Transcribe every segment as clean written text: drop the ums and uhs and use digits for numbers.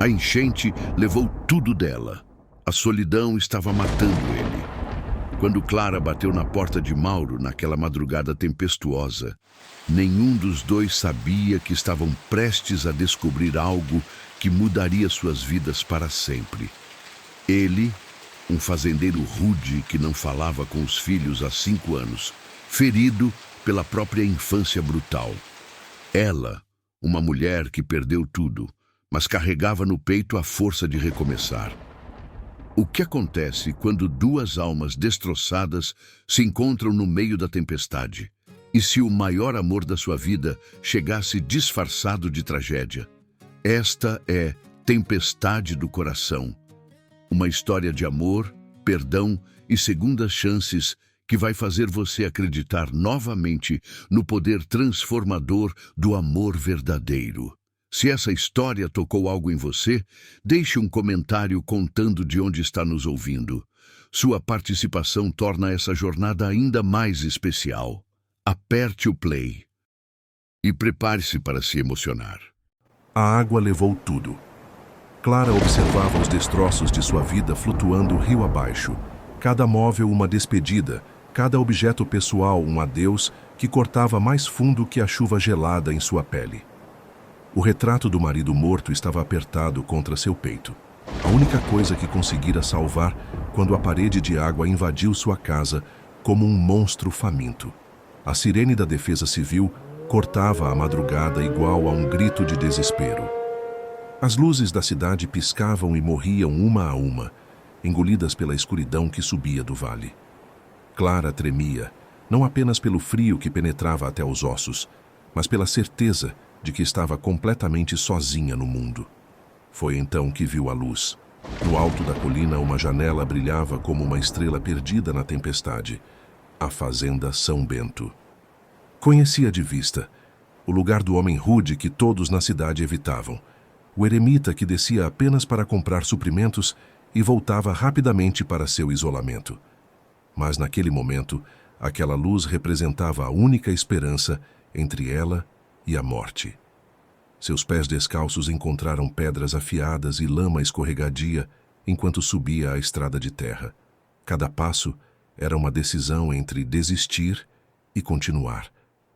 A enchente levou tudo dela. A solidão estava matando ele. Quando Clara bateu na porta de Mauro naquela madrugada tempestuosa, nenhum dos dois sabia que estavam prestes a descobrir algo que mudaria suas vidas para sempre. Ele, um fazendeiro rude que não falava com os filhos há 5 anos, ferido pela própria infância brutal. Ela, uma mulher que perdeu tudo, mas carregava no peito a força de recomeçar. O que acontece quando 2 almas destroçadas se encontram no meio da tempestade? E se o maior amor da sua vida chegasse disfarçado de tragédia? Esta é Tempestade do Coração. Uma história de amor, perdão e segundas chances que vai fazer você acreditar novamente no poder transformador do amor verdadeiro. Se essa história tocou algo em você, deixe um comentário contando de onde está nos ouvindo. Sua participação torna essa jornada ainda mais especial. Aperte o play e prepare-se para se emocionar. A água levou tudo. Clara observava os destroços de sua vida flutuando rio abaixo. Cada móvel uma despedida, cada objeto pessoal um adeus que cortava mais fundo que a chuva gelada em sua pele. O retrato do marido morto estava apertado contra seu peito. A única coisa que conseguira salvar quando a parede de água invadiu sua casa como um monstro faminto. A sirene da Defesa Civil cortava a madrugada igual a um grito de desespero. As luzes da cidade piscavam e morriam uma a uma, engolidas pela escuridão que subia do vale. Clara tremia, não apenas pelo frio que penetrava até os ossos, mas pela certeza de que estava completamente sozinha no mundo. Foi então que viu a luz. No alto da colina, uma janela brilhava como uma estrela perdida na tempestade. A fazenda São Bento. Conhecia de vista o lugar do homem rude que todos na cidade evitavam. O eremita que descia apenas para comprar suprimentos e voltava rapidamente para seu isolamento. Mas naquele momento, aquela luz representava a única esperança entre ela e a morte. Seus pés descalços encontraram pedras afiadas e lama escorregadia enquanto subia a estrada de terra. Cada passo era uma decisão entre desistir e continuar,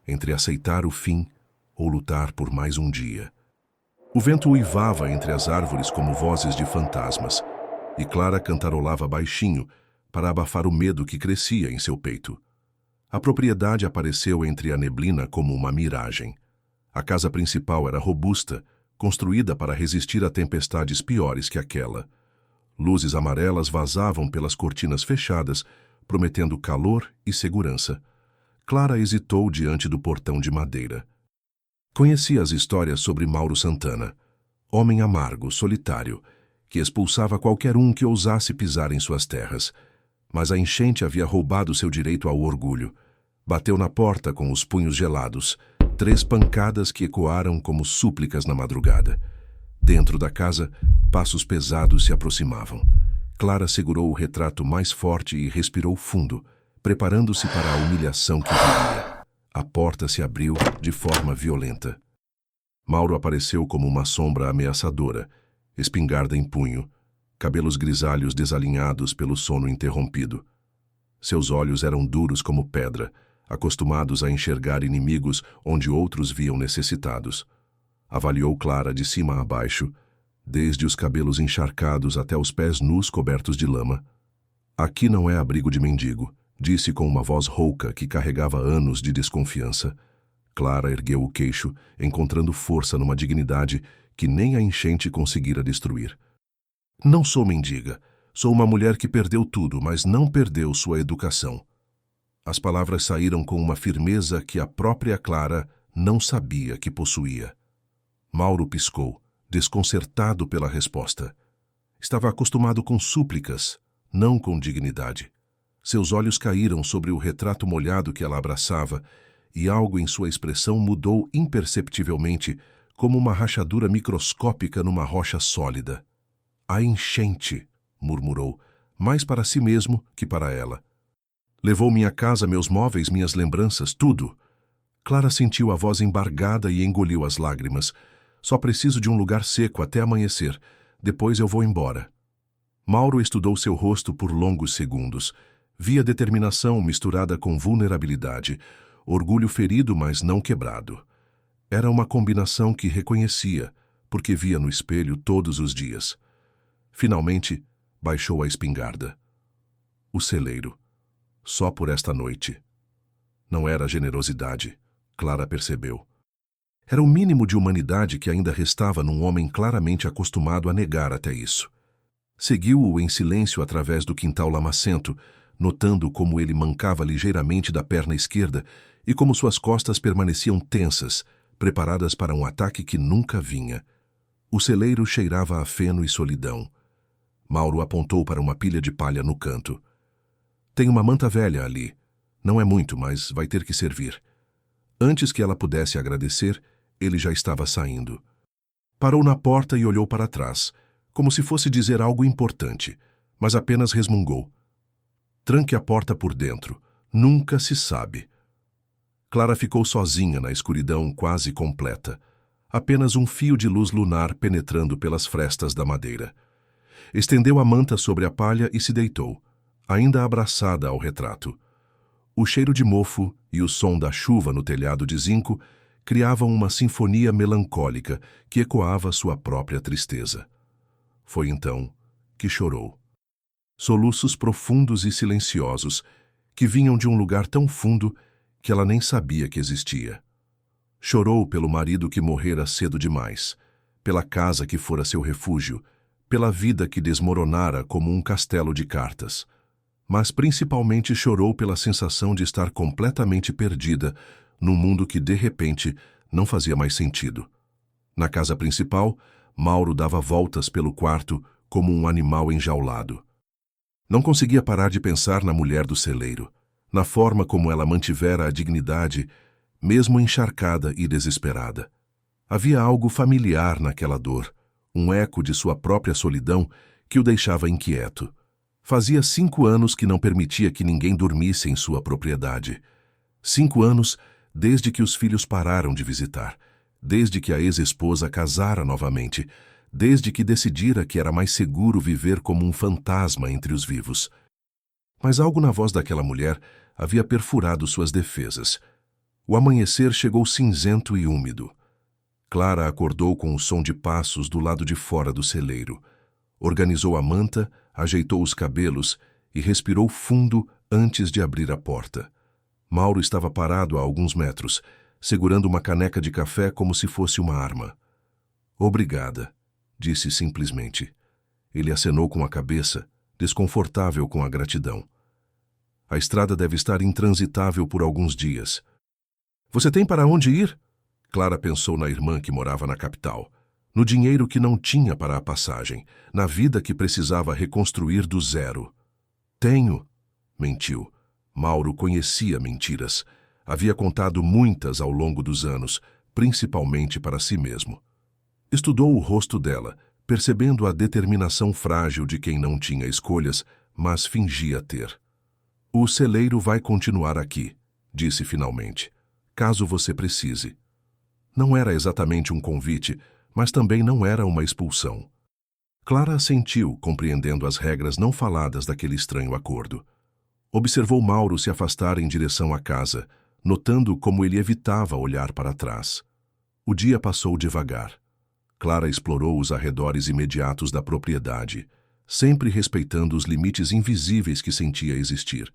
entre aceitar o fim ou lutar por mais um dia. O vento uivava entre as árvores como vozes de fantasmas, e Clara cantarolava baixinho para abafar o medo que crescia em seu peito. A propriedade apareceu entre a neblina como uma miragem. A casa principal era robusta, construída para resistir a tempestades piores que aquela. Luzes amarelas vazavam pelas cortinas fechadas, prometendo calor e segurança. Clara hesitou diante do portão de madeira. Conhecia as histórias sobre Mauro Santana, homem amargo, solitário, que expulsava qualquer um que ousasse pisar em suas terras. Mas a enchente havia roubado seu direito ao orgulho. Bateu na porta com os punhos gelados, 3 pancadas que ecoaram como súplicas na madrugada. Dentro da casa, passos pesados se aproximavam. Clara segurou o retrato mais forte e respirou fundo, preparando-se para a humilhação que viria. A porta se abriu de forma violenta. Mauro apareceu como uma sombra ameaçadora, espingarda em punho, cabelos grisalhos desalinhados pelo sono interrompido. Seus olhos eram duros como pedra, acostumados a enxergar inimigos onde outros viam necessitados. Avaliou Clara de cima a baixo, desde os cabelos encharcados até os pés nus cobertos de lama. Aqui não é abrigo de mendigo, disse com uma voz rouca que carregava anos de desconfiança. Clara ergueu o queixo, encontrando força numa dignidade que nem a enchente conseguira destruir. Não sou mendiga. Sou uma mulher que perdeu tudo, mas não perdeu sua educação. As palavras saíram com uma firmeza que a própria Clara não sabia que possuía. Mauro piscou, desconcertado pela resposta. Estava acostumado com súplicas, não com dignidade. Seus olhos caíram sobre o retrato molhado que ela abraçava, e algo em sua expressão mudou imperceptivelmente, como uma rachadura microscópica numa rocha sólida. A enchente, murmurou, mais para si mesmo que para ela. Levou minha casa, meus móveis, minhas lembranças, tudo. Clara sentiu a voz embargada e engoliu as lágrimas. Só preciso de um lugar seco até amanhecer. Depois eu vou embora. Mauro estudou seu rosto por longos segundos. Via determinação misturada com vulnerabilidade, orgulho ferido, mas não quebrado. Era uma combinação que reconhecia, porque via no espelho todos os dias. Finalmente, baixou a espingarda. O celeiro. Só por esta noite. Não era generosidade, Clara percebeu. Era o mínimo de humanidade que ainda restava num homem claramente acostumado a negar até isso. Seguiu-o em silêncio através do quintal lamacento, notando como ele mancava ligeiramente da perna esquerda e como suas costas permaneciam tensas, preparadas para um ataque que nunca vinha. O celeiro cheirava a feno e solidão. Mauro apontou para uma pilha de palha no canto. Tem uma manta velha ali. Não é muito, mas vai ter que servir. Antes que ela pudesse agradecer, ele já estava saindo. Parou na porta e olhou para trás, como se fosse dizer algo importante, mas apenas resmungou. Tranque a porta por dentro. Nunca se sabe. Clara ficou sozinha na escuridão quase completa. Apenas um fio de luz lunar penetrando pelas frestas da madeira. Estendeu a manta sobre a palha e se deitou, ainda abraçada ao retrato. O cheiro de mofo e o som da chuva no telhado de zinco criavam uma sinfonia melancólica que ecoava sua própria tristeza. Foi então que chorou. Soluços profundos e silenciosos que vinham de um lugar tão fundo que ela nem sabia que existia. Chorou pelo marido que morrera cedo demais, pela casa que fora seu refúgio, pela vida que desmoronara como um castelo de cartas. Mas principalmente chorou pela sensação de estar completamente perdida num mundo que, de repente, não fazia mais sentido. Na casa principal, Mauro dava voltas pelo quarto como um animal enjaulado. Não conseguia parar de pensar na mulher do celeiro, na forma como ela mantivera a dignidade, mesmo encharcada e desesperada. Havia algo familiar naquela dor, um eco de sua própria solidão que o deixava inquieto. Fazia 5 anos que não permitia que ninguém dormisse em sua propriedade. 5 anos desde que os filhos pararam de visitar, desde que a ex-esposa casara novamente, desde que decidira que era mais seguro viver como um fantasma entre os vivos. Mas algo na voz daquela mulher havia perfurado suas defesas. O amanhecer chegou cinzento e úmido. Clara acordou com o som de passos do lado de fora do celeiro. Organizou a manta, ajeitou os cabelos e respirou fundo antes de abrir a porta. Mauro estava parado a alguns metros, segurando uma caneca de café como se fosse uma arma. Obrigada, disse simplesmente. Ele acenou com a cabeça, desconfortável com a gratidão. A estrada deve estar intransitável por alguns dias. Você tem para onde ir? Clara pensou na irmã que morava na capital, no dinheiro que não tinha para a passagem, na vida que precisava reconstruir do zero. Tenho, mentiu. Mauro conhecia mentiras. Havia contado muitas ao longo dos anos, principalmente para si mesmo. Estudou o rosto dela, percebendo a determinação frágil de quem não tinha escolhas, mas fingia ter. O celeiro vai continuar aqui, disse finalmente, caso você precise. Não era exatamente um convite, mas também não era uma expulsão. Clara assentiu, compreendendo as regras não faladas daquele estranho acordo. Observou Mauro se afastar em direção à casa, notando como ele evitava olhar para trás. O dia passou devagar. Clara explorou os arredores imediatos da propriedade, sempre respeitando os limites invisíveis que sentia existir.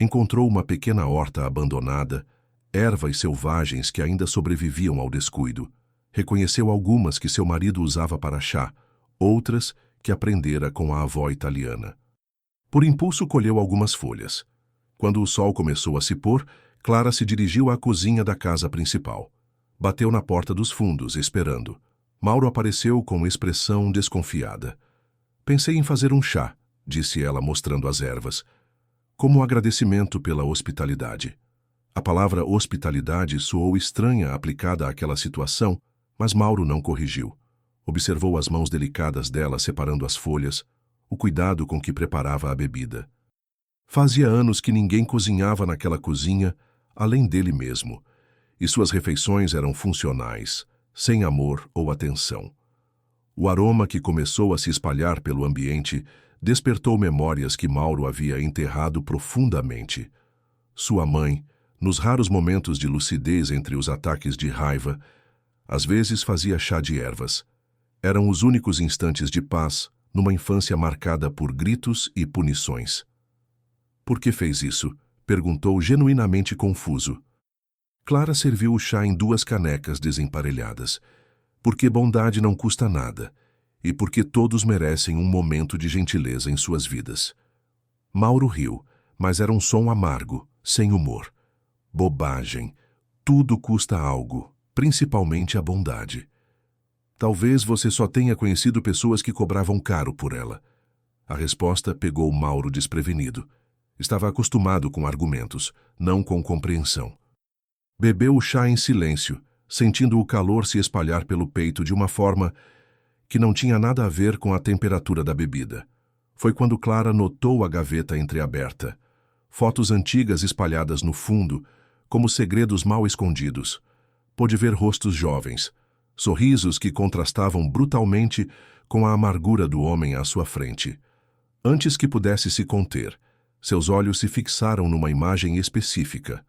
Encontrou uma pequena horta abandonada, ervas selvagens que ainda sobreviviam ao descuido. Reconheceu algumas que seu marido usava para chá, outras que aprendera com a avó italiana. Por impulso colheu algumas folhas. Quando o sol começou a se pôr, Clara se dirigiu à cozinha da casa principal. Bateu na porta dos fundos, esperando. Mauro apareceu com expressão desconfiada. Pensei em fazer um chá, disse ela mostrando as ervas, como agradecimento pela hospitalidade. A palavra hospitalidade soou estranha aplicada àquela situação, mas Mauro não corrigiu. Observou as mãos delicadas dela separando as folhas, o cuidado com que preparava a bebida. Fazia anos que ninguém cozinhava naquela cozinha, além dele mesmo, e suas refeições eram funcionais, sem amor ou atenção. O aroma que começou a se espalhar pelo ambiente despertou memórias que Mauro havia enterrado profundamente. Sua mãe, nos raros momentos de lucidez entre os ataques de raiva, às vezes fazia chá de ervas. Eram os únicos instantes de paz numa infância marcada por gritos e punições. Por que fez isso? Perguntou genuinamente confuso. Clara serviu o chá em 2 canecas desemparelhadas. Porque bondade não custa nada, e porque todos merecem um momento de gentileza em suas vidas. Mauro riu, mas era um som amargo, sem humor. Bobagem. Tudo custa algo, principalmente a bondade. Talvez você só tenha conhecido pessoas que cobravam caro por ela. A resposta pegou Mauro desprevenido. Estava acostumado com argumentos, não com compreensão. Bebeu o chá em silêncio, sentindo o calor se espalhar pelo peito de uma forma que não tinha nada a ver com a temperatura da bebida. Foi quando Clara notou a gaveta entreaberta. Fotos antigas espalhadas no fundo, como segredos mal escondidos. Pôde ver rostos jovens, sorrisos que contrastavam brutalmente com a amargura do homem à sua frente. Antes que pudesse se conter, seus olhos se fixaram numa imagem específica.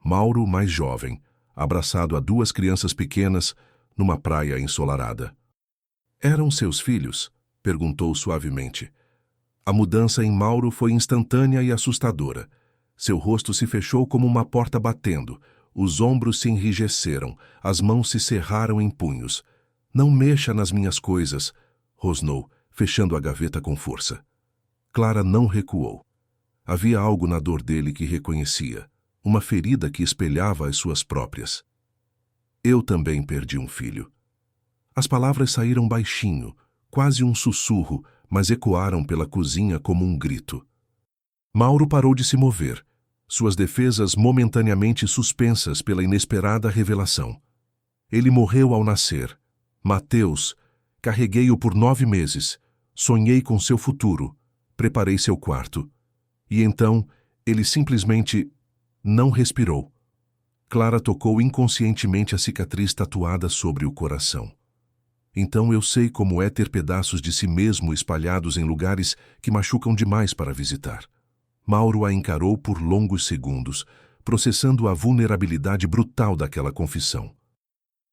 Mauro mais jovem, abraçado a 2 crianças pequenas, numa praia ensolarada. Eram seus filhos? Perguntou suavemente. A mudança em Mauro foi instantânea e assustadora. Seu rosto se fechou como uma porta batendo, os ombros se enrijeceram, as mãos se cerraram em punhos. Não mexa nas minhas coisas, rosnou, fechando a gaveta com força. Clara não recuou. Havia algo na dor dele que reconhecia, uma ferida que espelhava as suas próprias. Eu também perdi um filho. As palavras saíram baixinho, quase um sussurro, mas ecoaram pela cozinha como um grito. Mauro parou de se mover, suas defesas momentaneamente suspensas pela inesperada revelação. Ele morreu ao nascer. Mateus, carreguei-o por 9 meses, sonhei com seu futuro, preparei seu quarto. E então, ele simplesmente não respirou. Clara tocou inconscientemente a cicatriz tatuada sobre o coração. Então eu sei como é ter pedaços de si mesmo espalhados em lugares que machucam demais para visitar. Mauro a encarou por longos segundos, processando a vulnerabilidade brutal daquela confissão.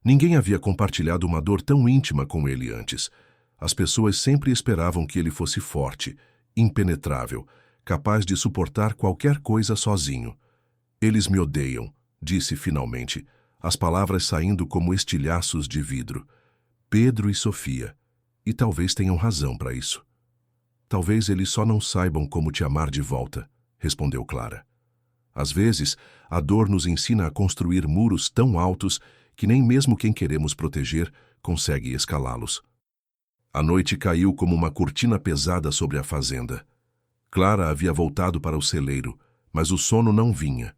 Ninguém havia compartilhado uma dor tão íntima com ele antes. As pessoas sempre esperavam que ele fosse forte, impenetrável, capaz de suportar qualquer coisa sozinho. Eles me odeiam, disse finalmente, as palavras saindo como estilhaços de vidro. Pedro e Sofia. E talvez tenham razão para isso. Talvez eles só não saibam como te amar de volta, respondeu Clara. Às vezes, a dor nos ensina a construir muros tão altos que nem mesmo quem queremos proteger consegue escalá-los. A noite caiu como uma cortina pesada sobre a fazenda. Clara havia voltado para o celeiro, mas o sono não vinha.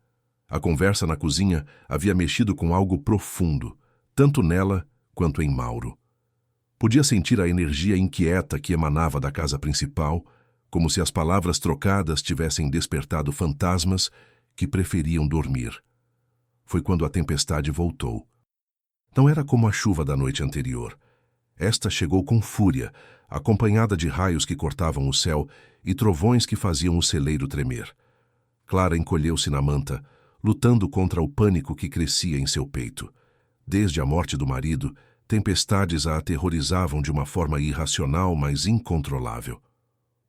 A conversa na cozinha havia mexido com algo profundo, tanto nela quanto em Mauro. Podia sentir a energia inquieta que emanava da casa principal, como se as palavras trocadas tivessem despertado fantasmas que preferiam dormir. Foi quando a tempestade voltou. Não era como a chuva da noite anterior. Esta chegou com fúria, acompanhada de raios que cortavam o céu e trovões que faziam o celeiro tremer. Clara encolheu-se na manta, lutando contra o pânico que crescia em seu peito. Desde a morte do marido, tempestades a aterrorizavam de uma forma irracional, mas incontrolável.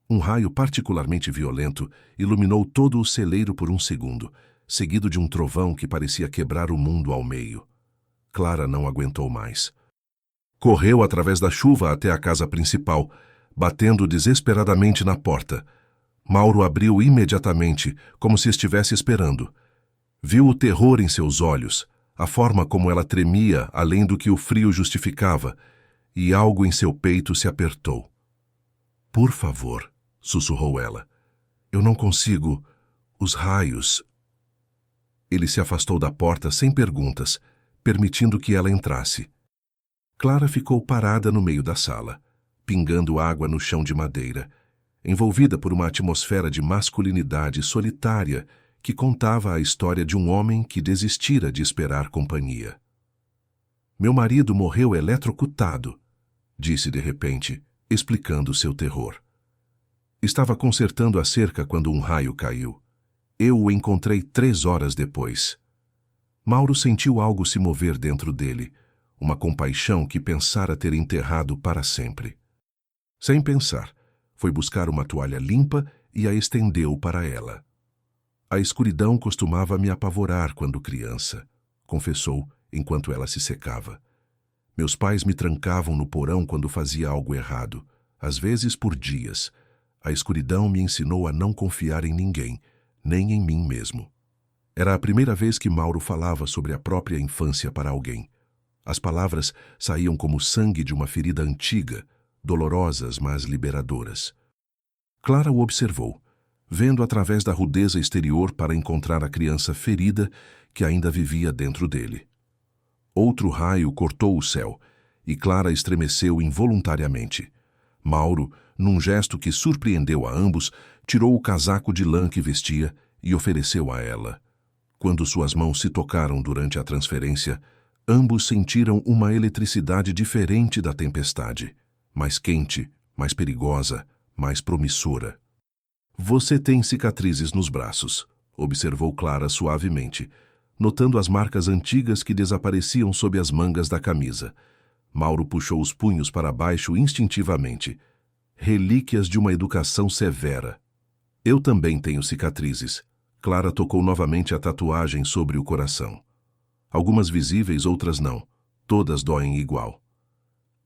Um raio particularmente violento iluminou todo o celeiro por um segundo, seguido de um trovão que parecia quebrar o mundo ao meio. Clara não aguentou mais. Correu através da chuva até a casa principal, batendo desesperadamente na porta. Mauro abriu imediatamente, como se estivesse esperando. Viu o terror em seus olhos, a forma como ela tremia além do que o frio justificava, e algo em seu peito se apertou. Por favor, sussurrou ela. Eu não consigo. Os raios. Ele se afastou da porta sem perguntas, permitindo que ela entrasse. Clara ficou parada no meio da sala, pingando água no chão de madeira, envolvida por uma atmosfera de masculinidade solitária que contava a história de um homem que desistira de esperar companhia. Meu marido morreu eletrocutado, disse de repente, explicando seu terror. Estava consertando a cerca quando um raio caiu. Eu o encontrei 3 horas depois. Mauro sentiu algo se mover dentro dele, uma compaixão que pensara ter enterrado para sempre. Sem pensar, foi buscar uma toalha limpa e a estendeu para ela. A escuridão costumava me apavorar quando criança, confessou enquanto ela se secava. Meus pais me trancavam no porão quando fazia algo errado, às vezes por dias. A escuridão me ensinou a não confiar em ninguém, nem em mim mesmo. Era a primeira vez que Mauro falava sobre a própria infância para alguém. As palavras saíam como sangue de uma ferida antiga, dolorosas, mas liberadoras. Clara o observou, vendo através da rudeza exterior para encontrar a criança ferida que ainda vivia dentro dele. Outro raio cortou o céu, e Clara estremeceu involuntariamente. Mauro, num gesto que surpreendeu a ambos, tirou o casaco de lã que vestia e ofereceu a ela. Quando suas mãos se tocaram durante a transferência, ambos sentiram uma eletricidade diferente da tempestade, mais quente, mais perigosa, mais promissora. Você tem cicatrizes nos braços, observou Clara suavemente, notando as marcas antigas que desapareciam sob as mangas da camisa. Mauro puxou os punhos para baixo instintivamente. Relíquias de uma educação severa. Eu também tenho cicatrizes. Clara tocou novamente a tatuagem sobre o coração. Algumas visíveis, outras não. Todas doem igual.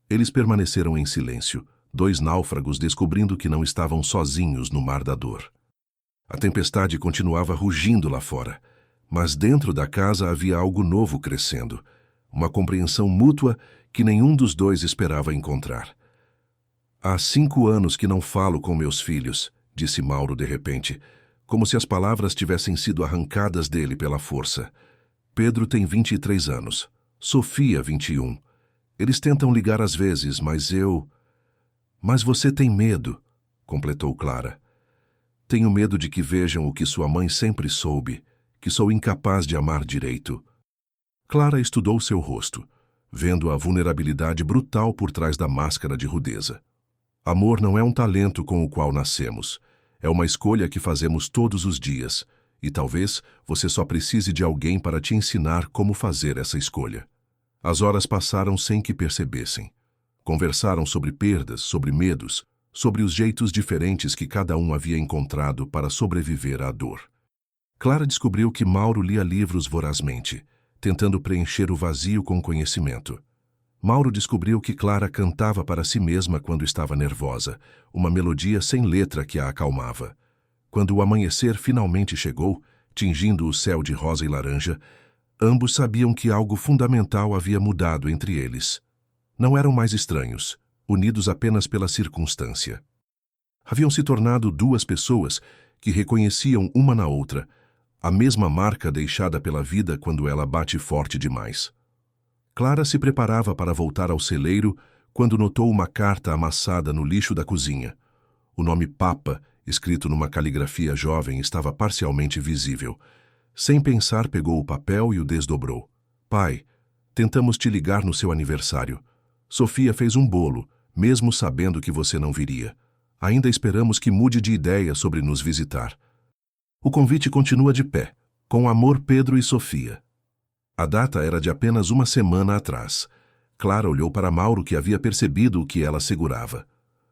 Eles permaneceram em silêncio, 2 náufragos descobrindo que não estavam sozinhos no mar da dor. A tempestade continuava rugindo lá fora, mas dentro da casa havia algo novo crescendo, uma compreensão mútua que nenhum dos dois esperava encontrar. Há 5 anos que não falo com meus filhos, disse Mauro de repente, como se as palavras tivessem sido arrancadas dele pela força. Pedro tem 23 anos, Sofia 21. Eles tentam ligar às vezes, mas eu... Mas você tem medo, completou Clara. Tenho medo de que vejam o que sua mãe sempre soube, que sou incapaz de amar direito. Clara estudou seu rosto, vendo a vulnerabilidade brutal por trás da máscara de rudeza. Amor não é um talento com o qual nascemos. É uma escolha que fazemos todos os dias, e talvez você só precise de alguém para te ensinar como fazer essa escolha. As horas passaram sem que percebessem. Conversaram sobre perdas, sobre medos, sobre os jeitos diferentes que cada um havia encontrado para sobreviver à dor. Clara descobriu que Mauro lia livros vorazmente, tentando preencher o vazio com conhecimento. Mauro descobriu que Clara cantava para si mesma quando estava nervosa, uma melodia sem letra que a acalmava. Quando o amanhecer finalmente chegou, tingindo o céu de rosa e laranja, ambos sabiam que algo fundamental havia mudado entre eles. Não eram mais estranhos, unidos apenas pela circunstância. Haviam se tornado 2 pessoas que reconheciam uma na outra, a mesma marca deixada pela vida quando ela bate forte demais. Clara se preparava para voltar ao celeiro quando notou uma carta amassada no lixo da cozinha. O nome Papa, escrito numa caligrafia jovem, estava parcialmente visível. Sem pensar, pegou o papel e o desdobrou. Pai, tentamos te ligar no seu aniversário. Sofia fez um bolo, mesmo sabendo que você não viria. Ainda esperamos que mude de ideia sobre nos visitar. O convite continua de pé. Com amor, Pedro e Sofia. A data era de apenas 1 semana atrás. Clara olhou para Mauro, que havia percebido o que ela segurava.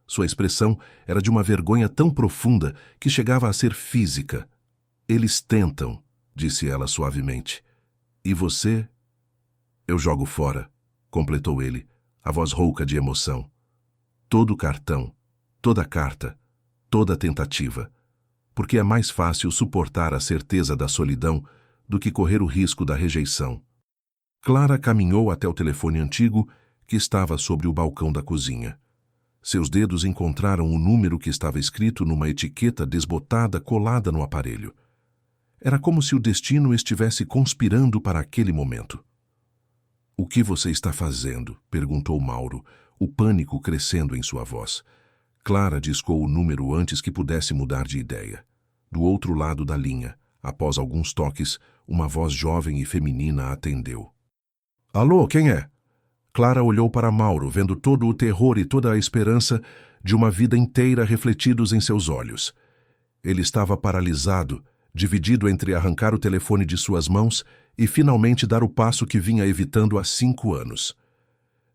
Sua expressão era de uma vergonha tão profunda que chegava a ser física. Eles tentam, disse ela suavemente. E você? Eu jogo fora, completou ele, a voz rouca de emoção. Todo cartão, toda carta, toda tentativa. Porque é mais fácil suportar a certeza da solidão do que correr o risco da rejeição. Clara caminhou até o telefone antigo que estava sobre o balcão da cozinha. Seus dedos encontraram o número que estava escrito numa etiqueta desbotada colada no aparelho. Era como se o destino estivesse conspirando para aquele momento. O que você está fazendo? Perguntou Mauro, o pânico crescendo em sua voz. Clara discou o número antes que pudesse mudar de ideia. Do outro lado da linha, após alguns toques, uma voz jovem e feminina a atendeu. Alô, quem é? Clara olhou para Mauro, vendo todo o terror e toda a esperança de uma vida inteira refletidos em seus olhos. Ele estava paralisado, dividido entre arrancar o telefone de suas mãos e finalmente dar o passo que vinha evitando há 5 anos.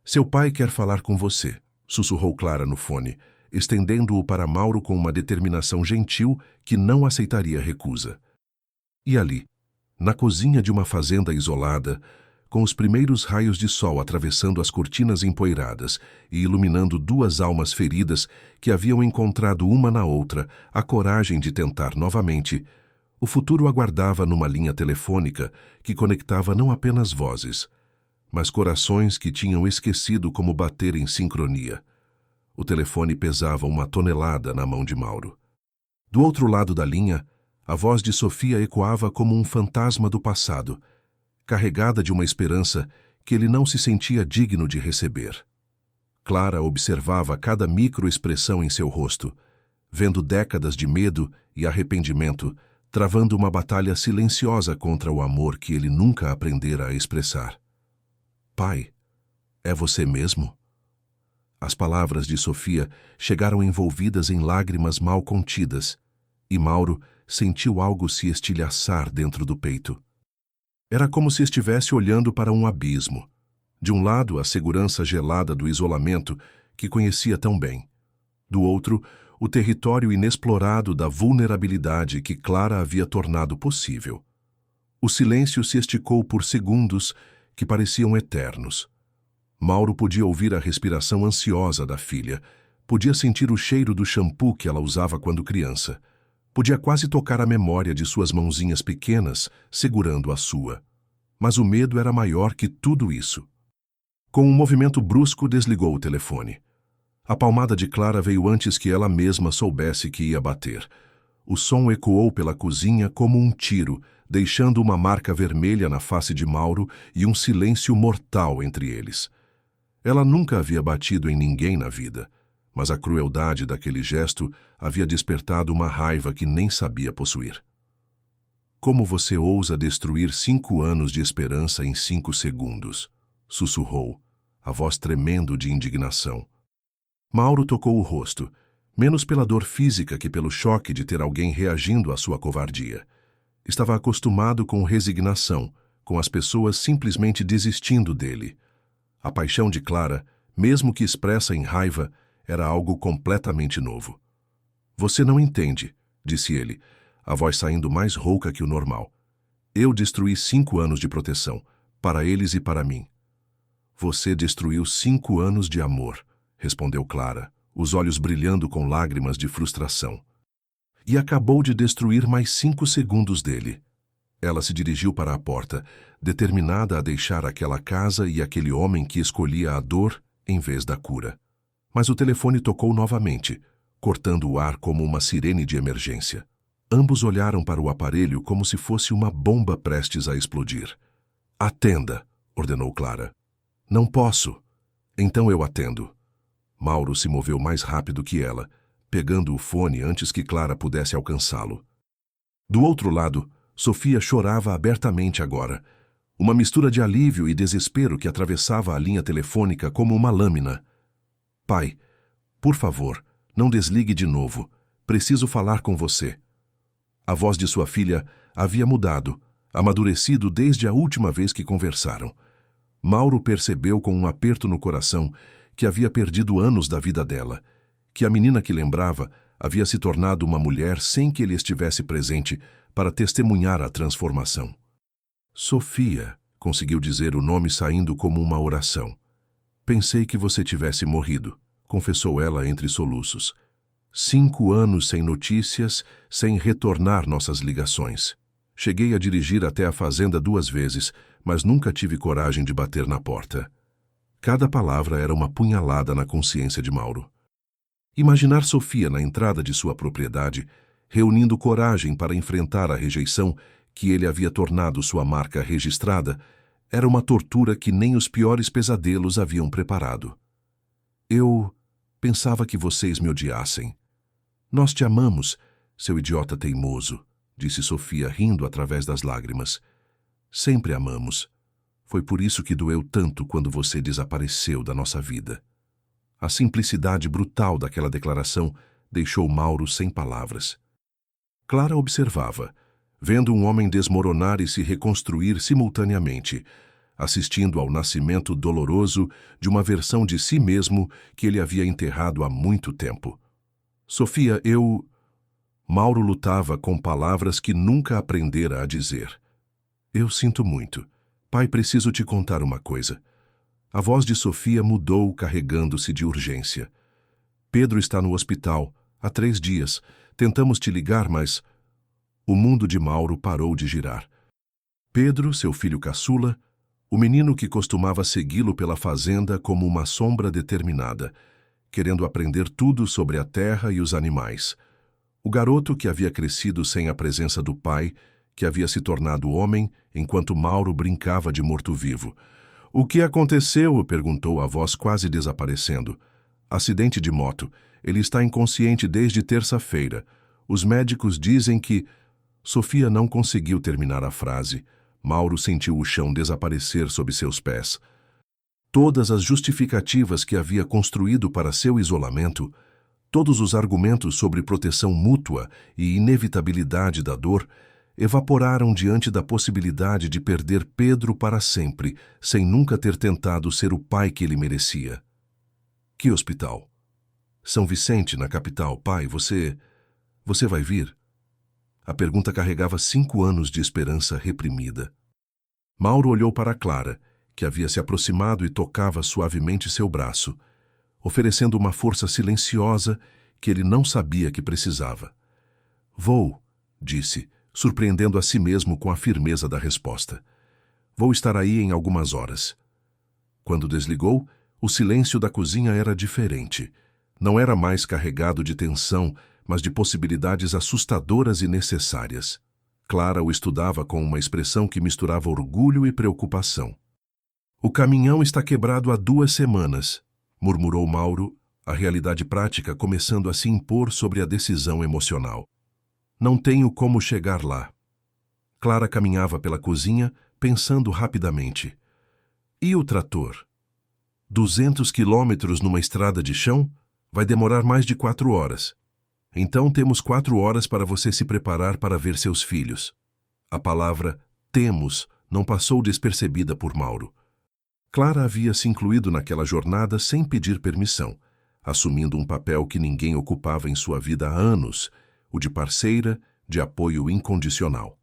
Seu pai quer falar com você, sussurrou Clara no fone, estendendo-o para Mauro com uma determinação gentil que não aceitaria recusa. E ali, na cozinha de uma fazenda isolada, com os primeiros raios de sol atravessando as cortinas empoeiradas e iluminando 2 almas feridas que haviam encontrado uma na outra a coragem de tentar novamente, o futuro aguardava numa linha telefônica que conectava não apenas vozes, mas corações que tinham esquecido como bater em sincronia. O telefone pesava 1 tonelada na mão de Mauro. Do outro lado da linha, a voz de Sofia ecoava como um fantasma do passado, carregada de uma esperança que ele não se sentia digno de receber. Clara observava cada microexpressão em seu rosto, vendo décadas de medo e arrependimento, travando uma batalha silenciosa contra o amor que ele nunca aprendera a expressar. Pai, é você mesmo? As palavras de Sofia chegaram envolvidas em lágrimas mal contidas, e Mauro sentiu algo se estilhaçar dentro do peito. Era como se estivesse olhando para um abismo. De um lado, a segurança gelada do isolamento, que conhecia tão bem. Do outro, o território inexplorado da vulnerabilidade que Clara havia tornado possível. O silêncio se esticou por segundos que pareciam eternos. Mauro podia ouvir a respiração ansiosa da filha, podia sentir o cheiro do shampoo que ela usava quando criança. Podia quase tocar a memória de suas mãozinhas pequenas, segurando a sua. Mas o medo era maior que tudo isso. Com um movimento brusco, desligou o telefone. A palmada de Clara veio antes que ela mesma soubesse que ia bater. O som ecoou pela cozinha como um tiro, deixando uma marca vermelha na face de Mauro e um silêncio mortal entre eles. Ela nunca havia batido em ninguém na vida, mas a crueldade daquele gesto havia despertado uma raiva que nem sabia possuir. Como você ousa destruir 5 anos de esperança em 5 segundos? Sussurrou, a voz tremendo de indignação. Mauro tocou o rosto, menos pela dor física que pelo choque de ter alguém reagindo à sua covardia. Estava acostumado com resignação, com as pessoas simplesmente desistindo dele. A paixão de Clara, mesmo que expressa em raiva, era algo completamente novo. Você não entende, disse ele, a voz saindo mais rouca que o normal. Eu destruí 5 anos de proteção, para eles e para mim. Você destruiu 5 anos de amor, respondeu Clara, os olhos brilhando com lágrimas de frustração. E acabou de destruir mais 5 segundos dele. Ela se dirigiu para a porta, determinada a deixar aquela casa e aquele homem que escolhia a dor em vez da cura. Mas o telefone tocou novamente, cortando o ar como uma sirene de emergência. Ambos olharam para o aparelho como se fosse uma bomba prestes a explodir. Atenda, ordenou Clara. Não posso. Então eu atendo. Mauro se moveu mais rápido que ela, pegando o fone antes que Clara pudesse alcançá-lo. Do outro lado, Sofia chorava abertamente agora, uma mistura de alívio e desespero que atravessava a linha telefônica como uma lâmina. Pai, por favor, não desligue de novo. Preciso falar com você. A voz de sua filha havia mudado, amadurecido desde a última vez que conversaram. Mauro percebeu com um aperto no coração que havia perdido anos da vida dela, que a menina que lembrava havia se tornado uma mulher sem que ele estivesse presente para testemunhar a transformação. Sofia, conseguiu dizer o nome saindo como uma oração. Pensei que você tivesse morrido, confessou ela entre soluços. 5 anos sem notícias, sem retornar nossas ligações. Cheguei a dirigir até a fazenda 2 vezes, mas nunca tive coragem de bater na porta. Cada palavra era uma punhalada na consciência de Mauro. Imaginar Sofia na entrada de sua propriedade, reunindo coragem para enfrentar a rejeição que ele havia tornado sua marca registrada, era uma tortura que nem os piores pesadelos haviam preparado. Eu pensava que vocês me odiassem. Nós te amamos, seu idiota teimoso, disse Sofia rindo através das lágrimas. Sempre amamos. Foi por isso que doeu tanto quando você desapareceu da nossa vida. A simplicidade brutal daquela declaração deixou Mauro sem palavras. Clara observava, vendo um homem desmoronar e se reconstruir simultaneamente, assistindo ao nascimento doloroso de uma versão de si mesmo que ele havia enterrado há muito tempo. Sofia, Mauro lutava com palavras que nunca aprendera a dizer. Eu sinto muito. Pai, preciso te contar uma coisa. A voz de Sofia mudou, carregando-se de urgência. Pedro está no hospital, há 3 dias. Tentamos te ligar, mas... O mundo de Mauro parou de girar. Pedro, seu filho caçula, o menino que costumava segui-lo pela fazenda como uma sombra determinada, querendo aprender tudo sobre a terra e os animais. O garoto que havia crescido sem a presença do pai, que havia se tornado homem, enquanto Mauro brincava de morto-vivo. O que aconteceu? Perguntou a voz quase desaparecendo. Acidente de moto. Ele está inconsciente desde terça-feira. Os médicos dizem que... Sofia não conseguiu terminar a frase. Mauro sentiu o chão desaparecer sob seus pés. Todas as justificativas que havia construído para seu isolamento, todos os argumentos sobre proteção mútua e inevitabilidade da dor, evaporaram diante da possibilidade de perder Pedro para sempre, sem nunca ter tentado ser o pai que ele merecia. Que hospital? São Vicente, na capital. Pai, você vai vir? A pergunta carregava 5 anos de esperança reprimida. Mauro olhou para Clara, que havia se aproximado e tocava suavemente seu braço, oferecendo uma força silenciosa que ele não sabia que precisava. Vou, disse, surpreendendo a si mesmo com a firmeza da resposta. Vou estar aí em algumas horas. Quando desligou, o silêncio da cozinha era diferente. Não era mais carregado de tensão, mas de possibilidades assustadoras e necessárias. Clara o estudava com uma expressão que misturava orgulho e preocupação. O caminhão está quebrado há 2 semanas, murmurou Mauro, a realidade prática começando a se impor sobre a decisão emocional. Não tenho como chegar lá. Clara caminhava pela cozinha, pensando rapidamente. E o trator? 200 quilômetros numa estrada de chão? Vai demorar mais de 4 horas. Então temos 4 horas para você se preparar para ver seus filhos. A palavra temos não passou despercebida por Mauro. Clara havia se incluído naquela jornada sem pedir permissão, assumindo um papel que ninguém ocupava em sua vida há anos, o de parceira, de apoio incondicional.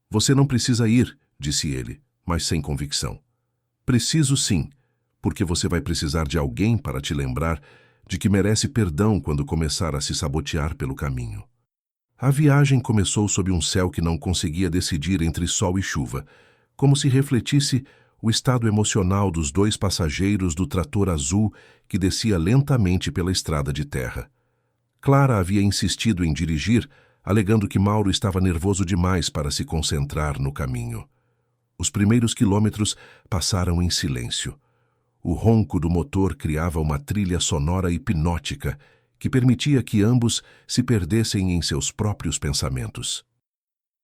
Você não precisa ir, disse ele, mas sem convicção. Preciso sim, porque você vai precisar de alguém para te lembrar de que merece perdão quando começar a se sabotear pelo caminho. A viagem começou sob um céu que não conseguia decidir entre sol e chuva, como se refletisse o estado emocional dos 2 passageiros do trator azul que descia lentamente pela estrada de terra. Clara havia insistido em dirigir, alegando que Mauro estava nervoso demais para se concentrar no caminho. Os primeiros quilômetros passaram em silêncio. O ronco do motor criava uma trilha sonora hipnótica que permitia que ambos se perdessem em seus próprios pensamentos.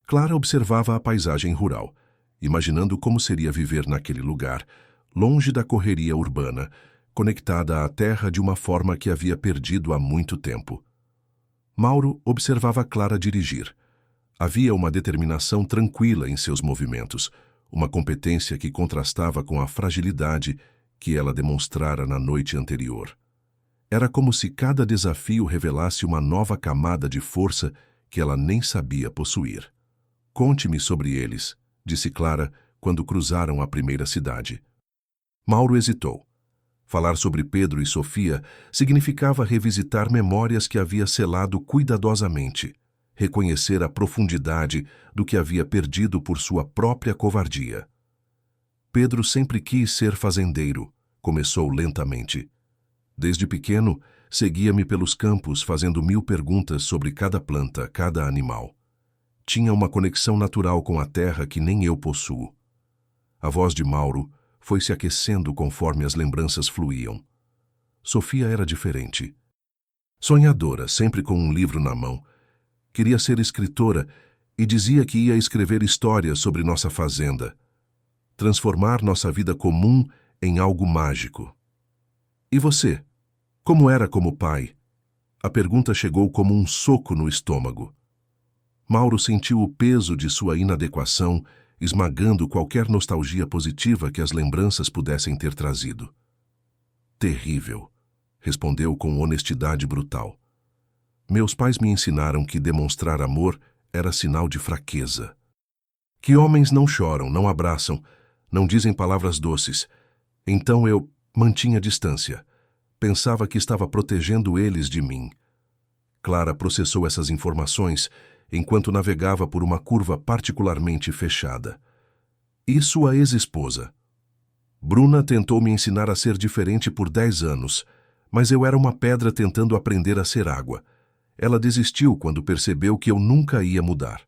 Clara observava a paisagem rural, imaginando como seria viver naquele lugar, longe da correria urbana, conectada à terra de uma forma que havia perdido há muito tempo. Mauro observava Clara dirigir. Havia uma determinação tranquila em seus movimentos, uma competência que contrastava com a fragilidade que ela demonstrara na noite anterior. Era como se cada desafio revelasse uma nova camada de força que ela nem sabia possuir. Conte-me sobre eles, disse Clara quando cruzaram a primeira cidade. Mauro hesitou. Falar sobre Pedro e Sofia significava revisitar memórias que havia selado cuidadosamente, reconhecer a profundidade do que havia perdido por sua própria covardia. Pedro sempre quis ser fazendeiro, começou lentamente. Desde pequeno, seguia-me pelos campos fazendo 1000 perguntas sobre cada planta, cada animal. Tinha uma conexão natural com a terra que nem eu possuo. A voz de Mauro foi se aquecendo conforme as lembranças fluíam. Sofia era diferente. Sonhadora, sempre com um livro na mão. Queria ser escritora e dizia que ia escrever histórias sobre nossa fazenda. transformar nossa vida comum em algo mágico. E você? Como era como pai? A pergunta chegou como um soco no estômago. Mauro sentiu o peso de sua inadequação, esmagando qualquer nostalgia positiva que as lembranças pudessem ter trazido. Terrível, respondeu com honestidade brutal. Meus pais me ensinaram que demonstrar amor era sinal de fraqueza. Que homens não choram, não abraçam, não dizem palavras doces. Então eu mantinha distância. Pensava que estava protegendo eles de mim. Clara processou essas informações enquanto navegava por uma curva particularmente fechada. E sua ex-esposa? Bruna tentou me ensinar a ser diferente por 10 anos, mas eu era uma pedra tentando aprender a ser água. Ela desistiu quando percebeu que eu nunca ia mudar.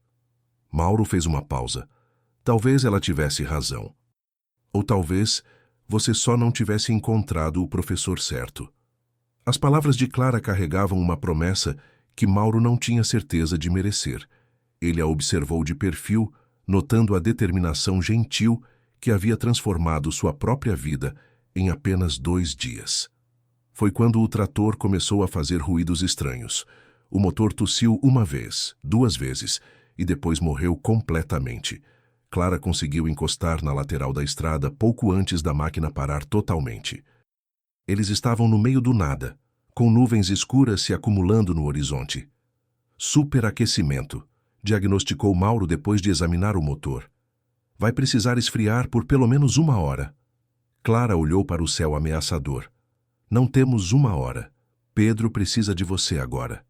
Mauro fez uma pausa. Talvez ela tivesse razão. Ou talvez você só não tivesse encontrado o professor certo. As palavras de Clara carregavam uma promessa que Mauro não tinha certeza de merecer. Ele a observou de perfil, notando a determinação gentil que havia transformado sua própria vida em apenas 2 dias. Foi quando o trator começou a fazer ruídos estranhos. O motor tossiu 1 vez, 2 vezes, e depois morreu completamente. Clara conseguiu encostar na lateral da estrada pouco antes da máquina parar totalmente. Eles estavam no meio do nada, com nuvens escuras se acumulando no horizonte. Superaquecimento, diagnosticou Mauro depois de examinar o motor. Vai precisar esfriar por pelo menos 1 hora. Clara olhou para o céu ameaçador. Não temos 1 hora. Pedro precisa de você agora.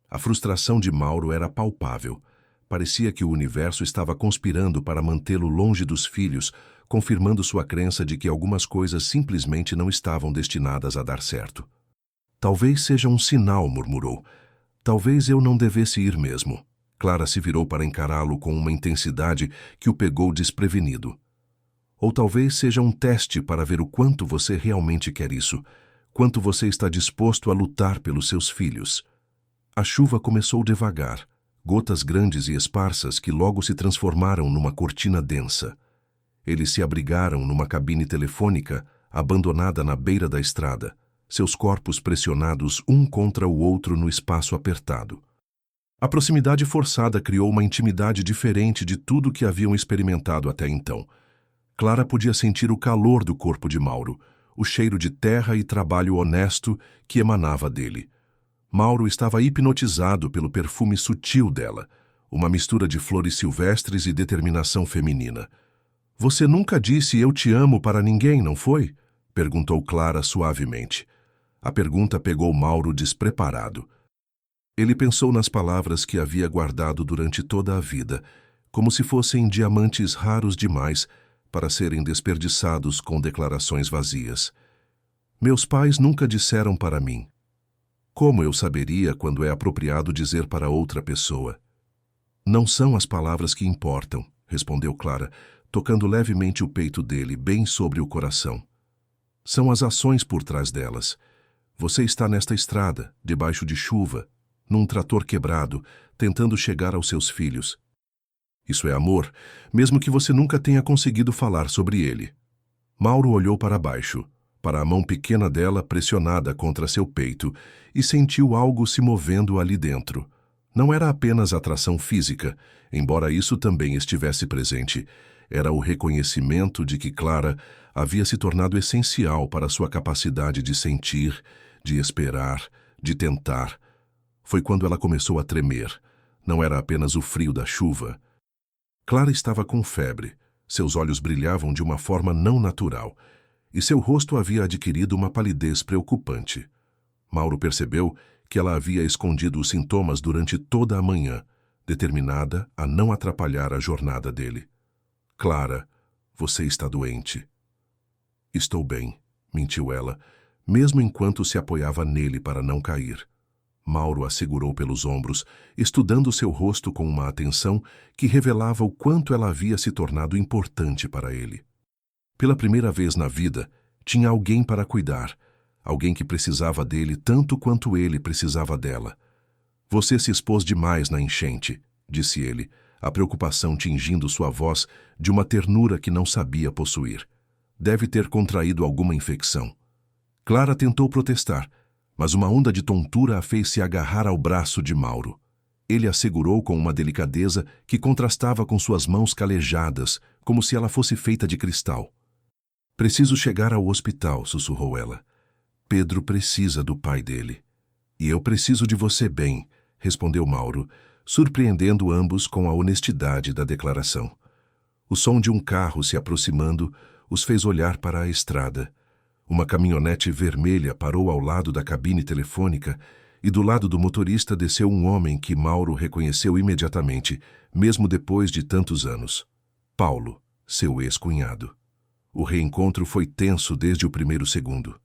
A frustração de Mauro era palpável. Parecia que o universo estava conspirando para mantê-lo longe dos filhos, confirmando sua crença de que algumas coisas simplesmente não estavam destinadas a dar certo. Talvez seja um sinal, murmurou. Talvez eu não devesse ir mesmo. Clara se virou para encará-lo com uma intensidade que o pegou desprevenido. Ou talvez seja um teste para ver o quanto você realmente quer isso, quanto você está disposto a lutar pelos seus filhos. A chuva começou devagar, gotas grandes e esparsas que logo se transformaram numa cortina densa. Eles se abrigaram numa cabine telefônica abandonada na beira da estrada, seus corpos pressionados um contra o outro no espaço apertado. A proximidade forçada criou uma intimidade diferente de tudo que haviam experimentado até então. Clara podia sentir o calor do corpo de Mauro, o cheiro de terra e trabalho honesto que emanava dele. Mauro estava hipnotizado pelo perfume sutil dela, uma mistura de flores silvestres e determinação feminina. Você nunca disse "eu te amo" para ninguém, não foi? Perguntou Clara suavemente. A pergunta pegou Mauro despreparado. Ele pensou nas palavras que havia guardado durante toda a vida, como se fossem diamantes raros demais para serem desperdiçados com declarações vazias. Meus pais nunca disseram para mim. Como eu saberia quando é apropriado dizer para outra pessoa? Não são as palavras que importam, respondeu Clara, tocando levemente o peito dele, bem sobre o coração. São as ações por trás delas. Você está nesta estrada, debaixo de chuva, num trator quebrado, tentando chegar aos seus filhos. Isso é amor, mesmo que você nunca tenha conseguido falar sobre ele. Mauro olhou para baixo, para a mão pequena dela pressionada contra seu peito, e sentiu algo se movendo ali dentro. Não era apenas atração física, embora isso também estivesse presente. Era o reconhecimento de que Clara havia se tornado essencial para sua capacidade de sentir, de esperar, de tentar. Foi quando ela começou a tremer. Não era apenas o frio da chuva. Clara estava com febre. Seus olhos brilhavam de uma forma não natural, e seu rosto havia adquirido uma palidez preocupante. Mauro percebeu que ela havia escondido os sintomas durante toda a manhã, determinada a não atrapalhar a jornada dele. Clara, você está doente. Estou bem, mentiu ela, mesmo enquanto se apoiava nele para não cair. Mauro a segurou pelos ombros, estudando seu rosto com uma atenção que revelava o quanto ela havia se tornado importante para ele. Pela primeira vez na vida, tinha alguém para cuidar, alguém que precisava dele tanto quanto ele precisava dela. Você se expôs demais na enchente, disse ele, a preocupação tingindo sua voz de uma ternura que não sabia possuir. Deve ter contraído alguma infecção. Clara tentou protestar, mas uma onda de tontura a fez se agarrar ao braço de Mauro. Ele a segurou com uma delicadeza que contrastava com suas mãos calejadas, como se ela fosse feita de cristal. Preciso chegar ao hospital, sussurrou ela. Pedro precisa do pai dele. E eu preciso de você bem, respondeu Mauro, surpreendendo ambos com a honestidade da declaração. O som de um carro se aproximando os fez olhar para a estrada. Uma caminhonete vermelha parou ao lado da cabine telefônica e do lado do motorista desceu um homem que Mauro reconheceu imediatamente, mesmo depois de tantos anos. Paulo, seu ex-cunhado. O reencontro foi tenso desde o primeiro segundo.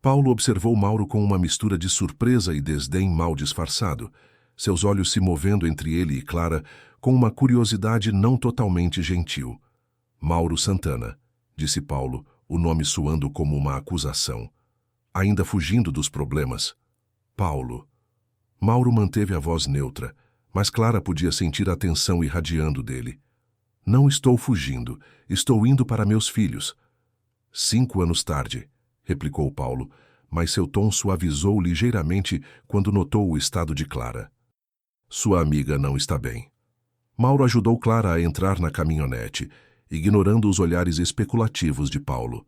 Paulo observou Mauro com uma mistura de surpresa e desdém mal disfarçado, seus olhos se movendo entre ele e Clara com uma curiosidade não totalmente gentil. Mauro Santana, disse Paulo, o nome soando como uma acusação. Ainda fugindo dos problemas. Paulo. Mauro manteve a voz neutra, mas Clara podia sentir a tensão irradiando dele. Não estou fugindo, estou indo para meus filhos. 5 anos tarde, replicou Paulo, mas seu tom suavizou ligeiramente quando notou o estado de Clara. Sua amiga não está bem. Mauro ajudou Clara a entrar na caminhonete, ignorando os olhares especulativos de Paulo.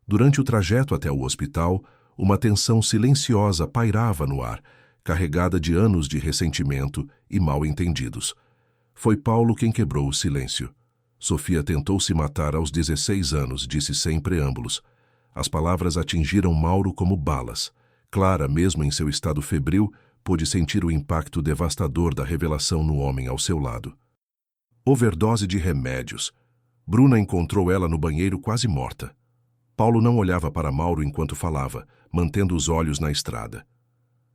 Durante o trajeto até o hospital, uma tensão silenciosa pairava no ar, carregada de anos de ressentimento e mal-entendidos. Foi Paulo quem quebrou o silêncio. Sofia tentou se matar aos 16 anos, disse sem preâmbulos. As palavras atingiram Mauro como balas. Clara, mesmo em seu estado febril, pôde sentir o impacto devastador da revelação no homem ao seu lado. Overdose de remédios. Bruna encontrou ela no banheiro quase morta. Paulo não olhava para Mauro enquanto falava, mantendo os olhos na estrada.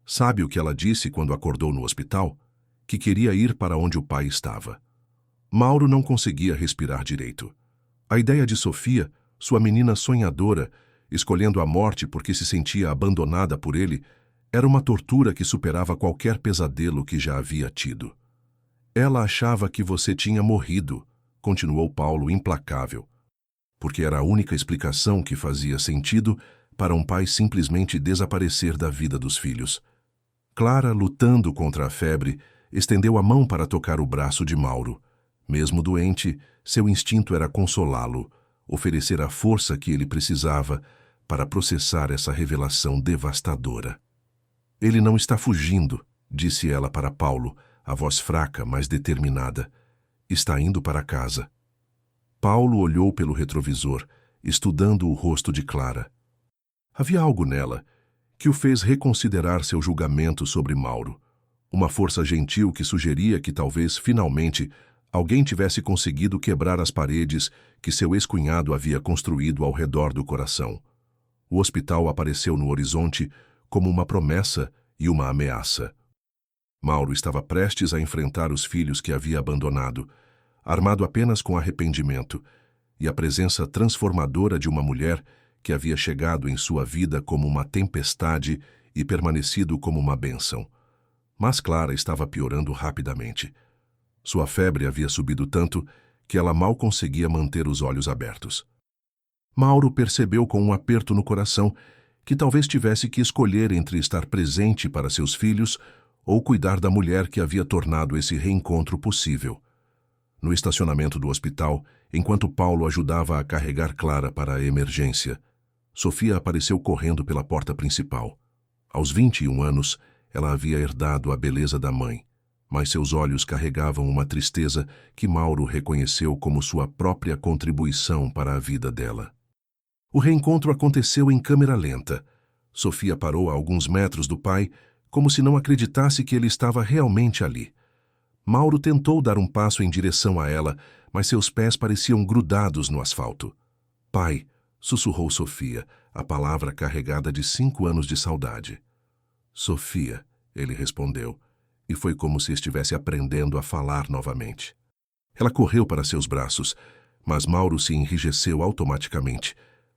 Sabe o que ela disse quando acordou no hospital? Que queria ir para onde o pai estava. Mauro não conseguia respirar direito. A ideia de Sofia, sua menina sonhadora, escolhendo a morte porque se sentia abandonada por ele, era uma tortura que superava qualquer pesadelo que já havia tido. Ela achava que você tinha morrido, continuou Paulo implacável, porque era a única explicação que fazia sentido para um pai simplesmente desaparecer da vida dos filhos. Clara, lutando contra a febre, estendeu a mão para tocar o braço de Mauro. Mesmo doente, seu instinto era consolá-lo, oferecer a força que ele precisava para processar essa revelação devastadora. Ele não está fugindo, disse ela para Paulo, a voz fraca, mas determinada. Está indo para casa. Paulo olhou pelo retrovisor, estudando o rosto de Clara. Havia algo nela que o fez reconsiderar seu julgamento sobre Mauro. Uma força gentil que sugeria que talvez, finalmente, alguém tivesse conseguido quebrar as paredes que seu ex-cunhado havia construído ao redor do coração. O hospital apareceu no horizonte como uma promessa e uma ameaça. Mauro estava prestes a enfrentar os filhos que havia abandonado, armado apenas com arrependimento e a presença transformadora de uma mulher que havia chegado em sua vida como uma tempestade e permanecido como uma bênção. Mas Clara estava piorando rapidamente. Sua febre havia subido tanto que ela mal conseguia manter os olhos abertos. Mauro percebeu com um aperto no coração que talvez tivesse que escolher entre estar presente para seus filhos ou cuidar da mulher que havia tornado esse reencontro possível. No estacionamento do hospital, enquanto Paulo ajudava a carregar Clara para a emergência, Sofia apareceu correndo pela porta principal. Aos 21 anos, ela havia herdado a beleza da mãe, mas seus olhos carregavam uma tristeza que Mauro reconheceu como sua própria contribuição para a vida dela. O reencontro aconteceu em câmera lenta. Sofia parou a alguns metros do pai, como se não acreditasse que ele estava realmente ali. Mauro tentou dar um passo em direção a ela, mas seus pés pareciam grudados no asfalto. Pai, sussurrou Sofia, a palavra carregada de 5 anos de saudade. Sofia, ele respondeu, e foi como se estivesse aprendendo a falar novamente. Ela correu para seus braços, mas Mauro se enrijeceu automaticamente,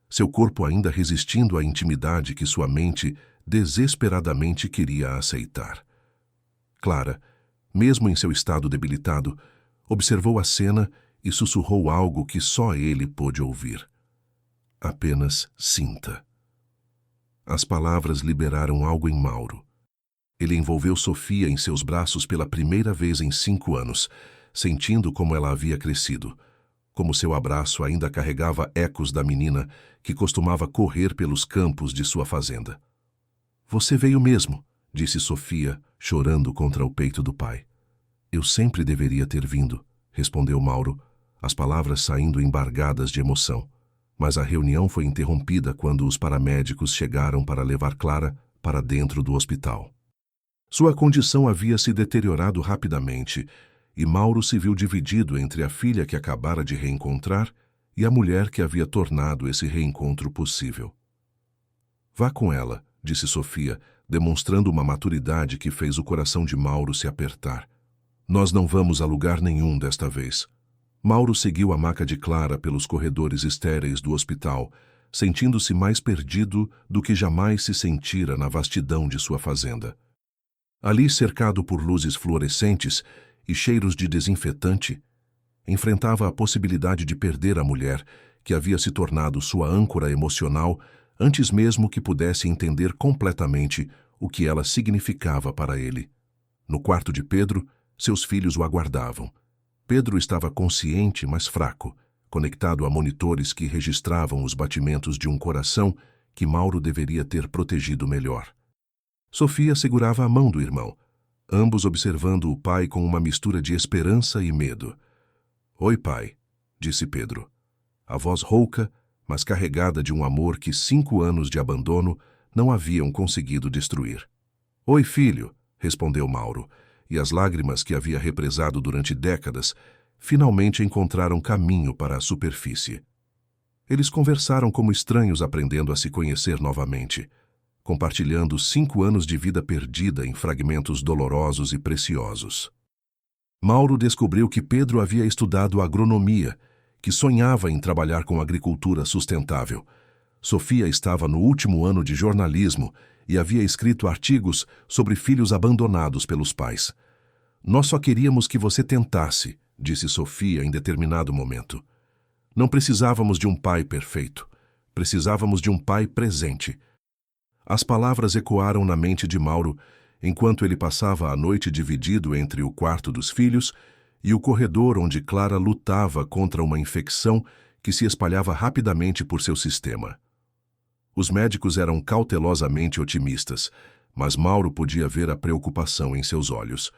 seu corpo ainda resistindo à intimidade que sua mente desesperadamente queria aceitar. Clara, mesmo em seu estado debilitado, Observou a cena e sussurrou algo que só ele pôde ouvir. Apenas sinta. As palavras liberaram algo em Mauro. Ele envolveu Sofia em seus braços pela primeira vez em 5 anos, sentindo como ela havia crescido, como seu abraço ainda carregava ecos da menina que costumava correr pelos campos de sua fazenda. Você veio mesmo, disse Sofia, chorando contra o peito do pai. Eu sempre deveria ter vindo, respondeu Mauro, as palavras saindo embargadas de emoção. Mas a reunião foi interrompida quando os paramédicos chegaram para levar Clara para dentro do hospital. Sua condição havia se deteriorado rapidamente e Mauro se viu dividido entre a filha que acabara de reencontrar e a mulher que havia tornado esse reencontro possível. Vá com ela, disse Sofia, demonstrando uma maturidade que fez o coração de Mauro se apertar. Nós não vamos a lugar nenhum desta vez. Mauro seguiu a maca de Clara pelos corredores estéreis do hospital, sentindo-se mais perdido do que jamais se sentira na vastidão de sua fazenda. Ali, cercado por luzes fluorescentes e cheiros de desinfetante, enfrentava a possibilidade de perder a mulher que havia se tornado sua âncora emocional antes mesmo que pudesse entender completamente o que ela significava para ele. No quarto de Pedro, seus filhos o aguardavam. Pedro estava consciente, mas fraco, conectado a monitores que registravam os batimentos de um coração que Mauro deveria ter protegido melhor. Sofia segurava a mão do irmão, ambos observando o pai com uma mistura de esperança e medo. Oi, pai, disse Pedro. A voz rouca, mas carregada de um amor que 5 anos de abandono não haviam conseguido destruir. Oi, filho, respondeu Mauro, e as lágrimas que havia represado durante décadas finalmente encontraram caminho para a superfície. Eles conversaram como estranhos aprendendo a se conhecer novamente, compartilhando 5 anos de vida perdida em fragmentos dolorosos e preciosos. Mauro descobriu que Pedro havia estudado agronomia, que sonhava em trabalhar com agricultura sustentável. Sofia estava no último ano de jornalismo e havia escrito artigos sobre filhos abandonados pelos pais. Nós só queríamos que você tentasse, disse Sofia em determinado momento. Não precisávamos de um pai perfeito. Precisávamos de um pai presente. As palavras ecoaram na mente de Mauro enquanto ele passava a noite dividido entre o quarto dos filhos e o corredor onde Clara lutava contra uma infecção que se espalhava rapidamente por seu sistema. Os médicos eram cautelosamente otimistas, mas Mauro podia ver a preocupação em seus olhos.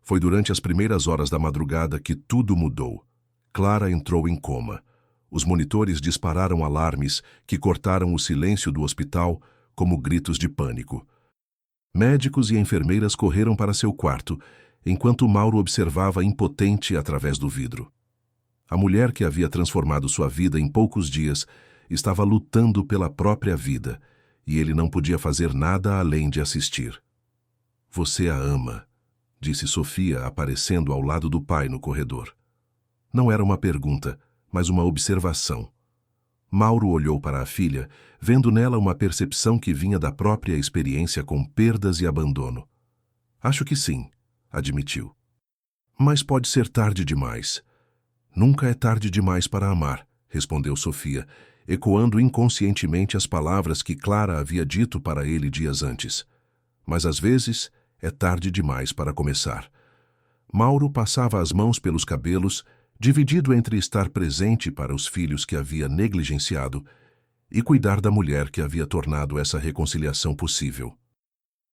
Foi durante as primeiras horas da madrugada que tudo mudou. Clara entrou em coma. Os monitores dispararam alarmes que cortaram o silêncio do hospital como gritos de pânico. Médicos e enfermeiras correram para seu quarto, enquanto Mauro observava impotente através do vidro. A mulher que havia transformado sua vida em poucos dias estava lutando pela própria vida, e ele não podia fazer nada além de assistir. Você a ama, disse Sofia, aparecendo ao lado do pai no corredor. Não era uma pergunta, mas uma observação. Mauro olhou para a filha, vendo nela uma percepção que vinha da própria experiência com perdas e abandono. Acho que sim, admitiu. Mas pode ser tarde demais. Nunca é tarde demais para amar, respondeu Sofia, ecoando inconscientemente as palavras que Clara havia dito para ele dias antes. Mas às vezes é tarde demais para começar. Mauro passava as mãos pelos cabelos, dividido entre estar presente para os filhos que havia negligenciado e cuidar da mulher que havia tornado essa reconciliação possível.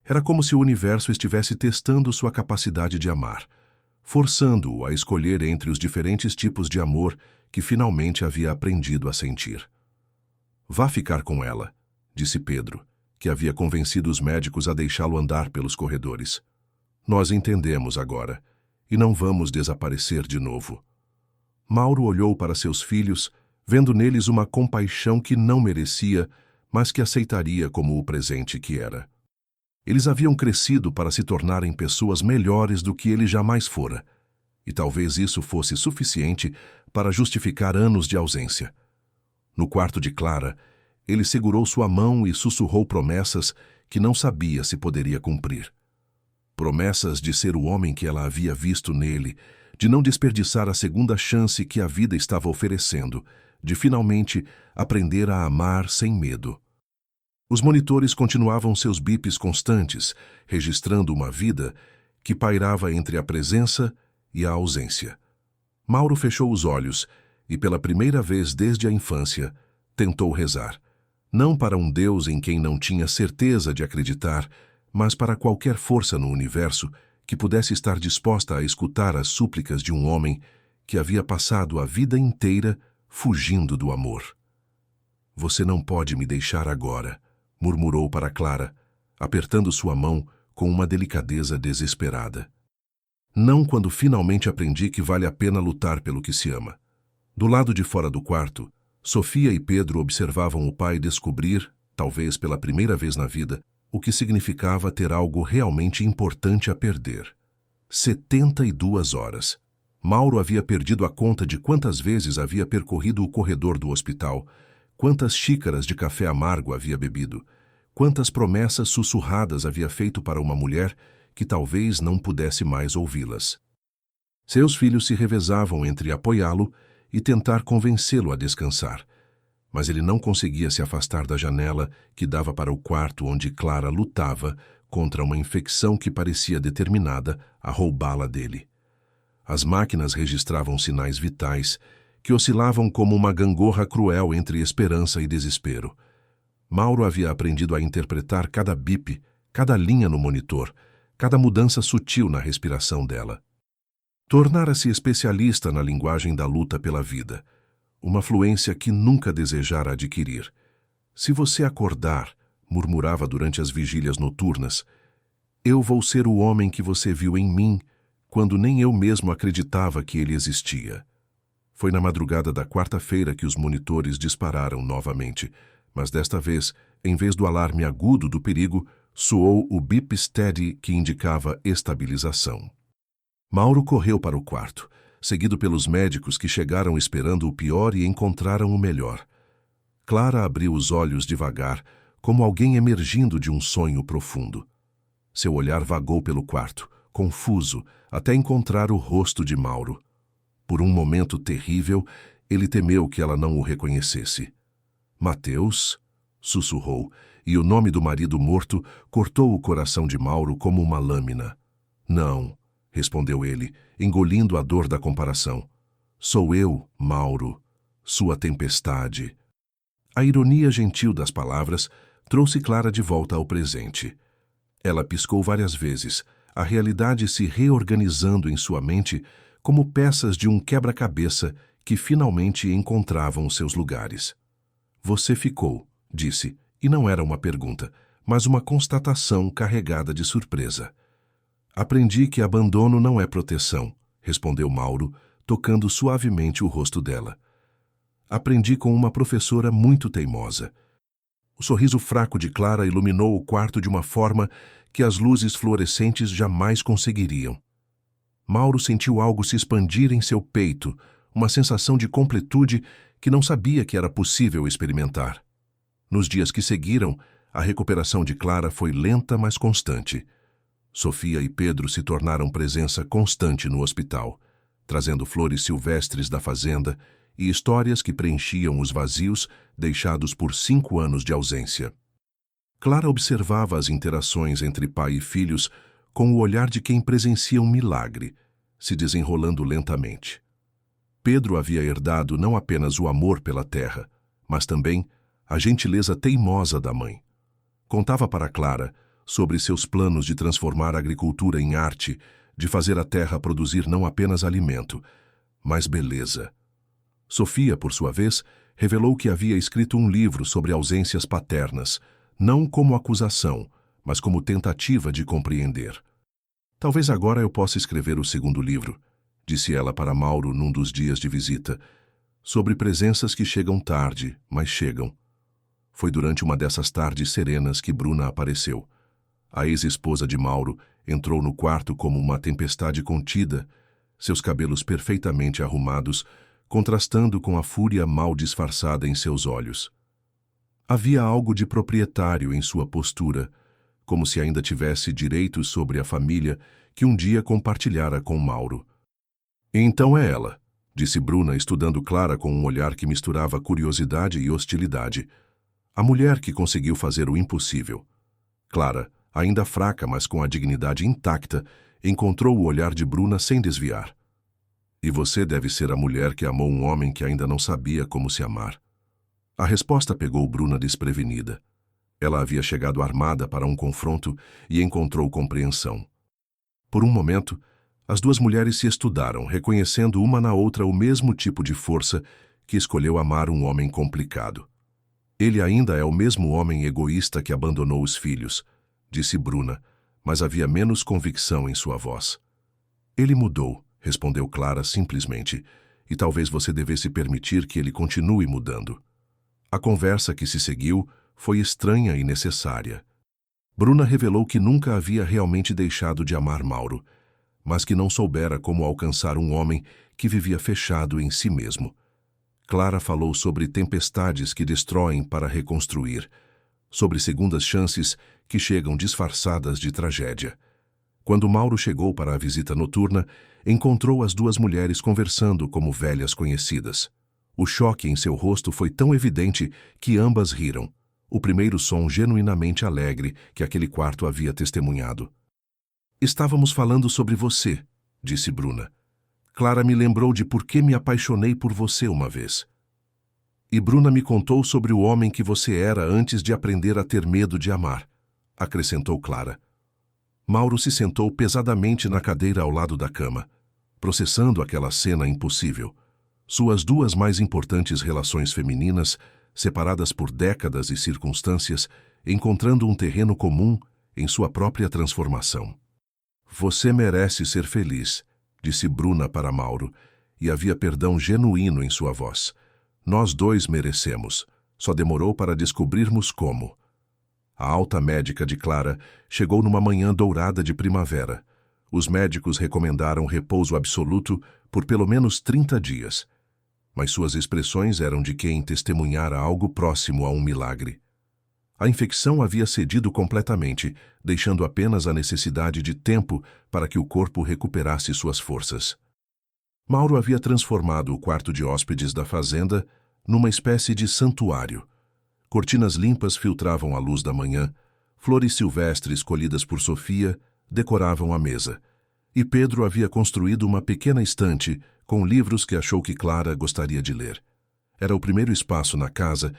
Era como se o universo estivesse testando sua capacidade de amar, forçando-o a escolher entre os diferentes tipos de amor que finalmente havia aprendido a sentir. Vá ficar com ela, disse Pedro, que havia convencido os médicos a deixá-lo andar pelos corredores. Nós entendemos agora, e não vamos desaparecer de novo. Mauro olhou para seus filhos, vendo neles uma compaixão que não merecia, mas que aceitaria como o presente que era. Eles haviam crescido para se tornarem pessoas melhores do que ele jamais fora, e talvez isso fosse suficiente para justificar anos de ausência. No quarto de Clara, ele segurou sua mão e sussurrou promessas que não sabia se poderia cumprir. Promessas de ser o homem que ela havia visto nele, de não desperdiçar a segunda chance que a vida estava oferecendo, de finalmente aprender a amar sem medo. Os monitores continuavam seus bips constantes, registrando uma vida que pairava entre a presença e a ausência. Mauro fechou os olhos e, pela primeira vez desde a infância, tentou rezar. Não para um Deus em quem não tinha certeza de acreditar, mas para qualquer força no universo que pudesse estar disposta a escutar as súplicas de um homem que havia passado a vida inteira fugindo do amor. "Você não pode me deixar agora", murmurou para Clara, apertando sua mão com uma delicadeza desesperada. "Não quando finalmente aprendi que vale a pena lutar pelo que se ama." Do lado de fora do quarto, Sofia e Pedro observavam o pai descobrir, talvez pela primeira vez na vida, o que significava ter algo realmente importante a perder. 72 horas. Mauro havia perdido a conta de quantas vezes havia percorrido o corredor do hospital, quantas xícaras de café amargo havia bebido, quantas promessas sussurradas havia feito para uma mulher que talvez não pudesse mais ouvi-las. Seus filhos se revezavam entre apoiá-lo e tentar convencê-lo a descansar, mas ele não conseguia se afastar da janela que dava para o quarto onde Clara lutava contra uma infecção que parecia determinada a roubá-la dele. As máquinas registravam sinais vitais que oscilavam como uma gangorra cruel entre esperança e desespero. Mauro havia aprendido a interpretar cada bip, cada linha no monitor, cada mudança sutil na respiração dela. Tornara-se especialista na linguagem da luta pela vida, uma fluência que nunca desejara adquirir. "Se você acordar", murmurava durante as vigílias noturnas, "eu vou ser o homem que você viu em mim, quando nem eu mesmo acreditava que ele existia." Foi na madrugada da quarta-feira que os monitores dispararam novamente, mas desta vez, em vez do alarme agudo do perigo, soou o bip steady que indicava estabilização. Mauro correu para o quarto, seguido pelos médicos que chegaram esperando o pior e encontraram o melhor. Clara abriu os olhos devagar, como alguém emergindo de um sonho profundo. Seu olhar vagou pelo quarto, confuso, até encontrar o rosto de Mauro. Por um momento terrível, ele temeu que ela não o reconhecesse. "Mateus?", sussurrou, e o nome do marido morto cortou o coração de Mauro como uma lâmina. "Não", respondeu ele, engolindo a dor da comparação. "Sou eu, Mauro, sua tempestade." A ironia gentil das palavras trouxe Clara de volta ao presente. Ela piscou várias vezes, a realidade se reorganizando em sua mente como peças de um quebra-cabeça que finalmente encontravam seus lugares. "Você ficou", disse, e não era uma pergunta, mas uma constatação carregada de surpresa. "Aprendi que abandono não é proteção", respondeu Mauro, tocando suavemente o rosto dela. "Aprendi com uma professora muito teimosa." O sorriso fraco de Clara iluminou o quarto de uma forma que as luzes fluorescentes jamais conseguiriam. Mauro sentiu algo se expandir em seu peito, uma sensação de completude que não sabia que era possível experimentar. Nos dias que seguiram, a recuperação de Clara foi lenta, mas constante. Sofia e Pedro se tornaram presença constante no hospital, trazendo flores silvestres da fazenda e histórias que preenchiam os vazios deixados por 5 anos de ausência. Clara observava as interações entre pai e filhos com o olhar de quem presencia um milagre, se desenrolando lentamente. Pedro havia herdado não apenas o amor pela terra, mas também a gentileza teimosa da mãe. Contava para Clara sobre seus planos de transformar a agricultura em arte, de fazer a terra produzir não apenas alimento, mas beleza. Sofia, por sua vez, revelou que havia escrito um livro sobre ausências paternas, não como acusação, mas como tentativa de compreender. "Talvez agora eu possa escrever o segundo livro", disse ela para Mauro num dos dias de visita, "sobre presenças que chegam tarde, mas chegam." Foi durante uma dessas tardes serenas que Bruna apareceu. A ex-esposa de Mauro entrou no quarto como uma tempestade contida, seus cabelos perfeitamente arrumados, contrastando com a fúria mal disfarçada em seus olhos. Havia algo de proprietário em sua postura, como se ainda tivesse direitos sobre a família que um dia compartilhara com Mauro. Então é ela, disse Bruna, estudando Clara com um olhar que misturava curiosidade e hostilidade. A mulher que conseguiu fazer o impossível. Clara, ainda fraca, mas com a dignidade intacta, encontrou o olhar de Bruna sem desviar. E você deve ser a mulher que amou um homem que ainda não sabia como se amar. A resposta pegou Bruna desprevenida. Ela havia chegado armada para um confronto e encontrou compreensão. Por um momento, as duas mulheres se estudaram, reconhecendo uma na outra o mesmo tipo de força que escolheu amar um homem complicado. Ele ainda é o mesmo homem egoísta que abandonou os filhos, disse Bruna, mas havia menos convicção em sua voz. Ele mudou, respondeu Clara simplesmente, e talvez você devesse permitir que ele continue mudando. A conversa que se seguiu foi estranha e necessária. Bruna revelou que nunca havia realmente deixado de amar Mauro, mas que não soubera como alcançar um homem que vivia fechado em si mesmo. Clara falou sobre tempestades que destroem para reconstruir, sobre segundas chances que chegam disfarçadas de tragédia. Quando Mauro chegou para a visita noturna, encontrou as duas mulheres conversando como velhas conhecidas. O choque em seu rosto foi tão evidente que ambas riram, o primeiro som genuinamente alegre que aquele quarto havia testemunhado. "Estávamos falando sobre você", disse Bruna. "Clara me lembrou de por que me apaixonei por você uma vez. E Bruna me contou sobre o homem que você era antes de aprender a ter medo de amar", acrescentou Clara. Mauro se sentou pesadamente na cadeira ao lado da cama, processando aquela cena impossível. Suas duas mais importantes relações femininas, separadas por décadas e circunstâncias, encontrando um terreno comum em sua própria transformação. "Você merece ser feliz", disse Bruna para Mauro, e havia perdão genuíno em sua voz. "Nós dois merecemos. Só demorou para descobrirmos como." A alta médica de Clara chegou numa manhã dourada de primavera. Os médicos recomendaram repouso absoluto por pelo menos 30 dias. Mas suas expressões eram de quem testemunhara algo próximo a um milagre. A infecção havia cedido completamente, deixando apenas a necessidade de tempo para que o corpo recuperasse suas forças. Mauro havia transformado o quarto de hóspedes da fazenda numa espécie de santuário. Cortinas limpas filtravam a luz da manhã, flores silvestres colhidas por Sofia decoravam a mesa, e Pedro havia construído uma pequena estante com livros que achou que Clara gostaria de ler. Era o primeiro espaço na casa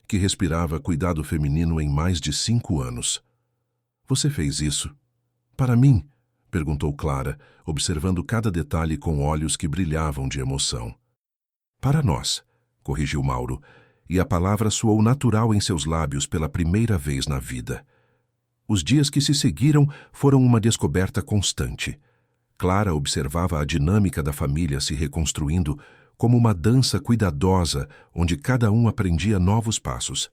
que respirava cuidado feminino em mais de 5 anos. "Você fez isso? Para mim?", perguntou Clara, observando cada detalhe com olhos que brilhavam de emoção. "Para nós", corrigiu Mauro, e a palavra soou natural em seus lábios pela primeira vez na vida. Os dias que se seguiram foram uma descoberta constante. Clara observava a dinâmica da família se reconstruindo como uma dança cuidadosa onde cada um aprendia novos passos.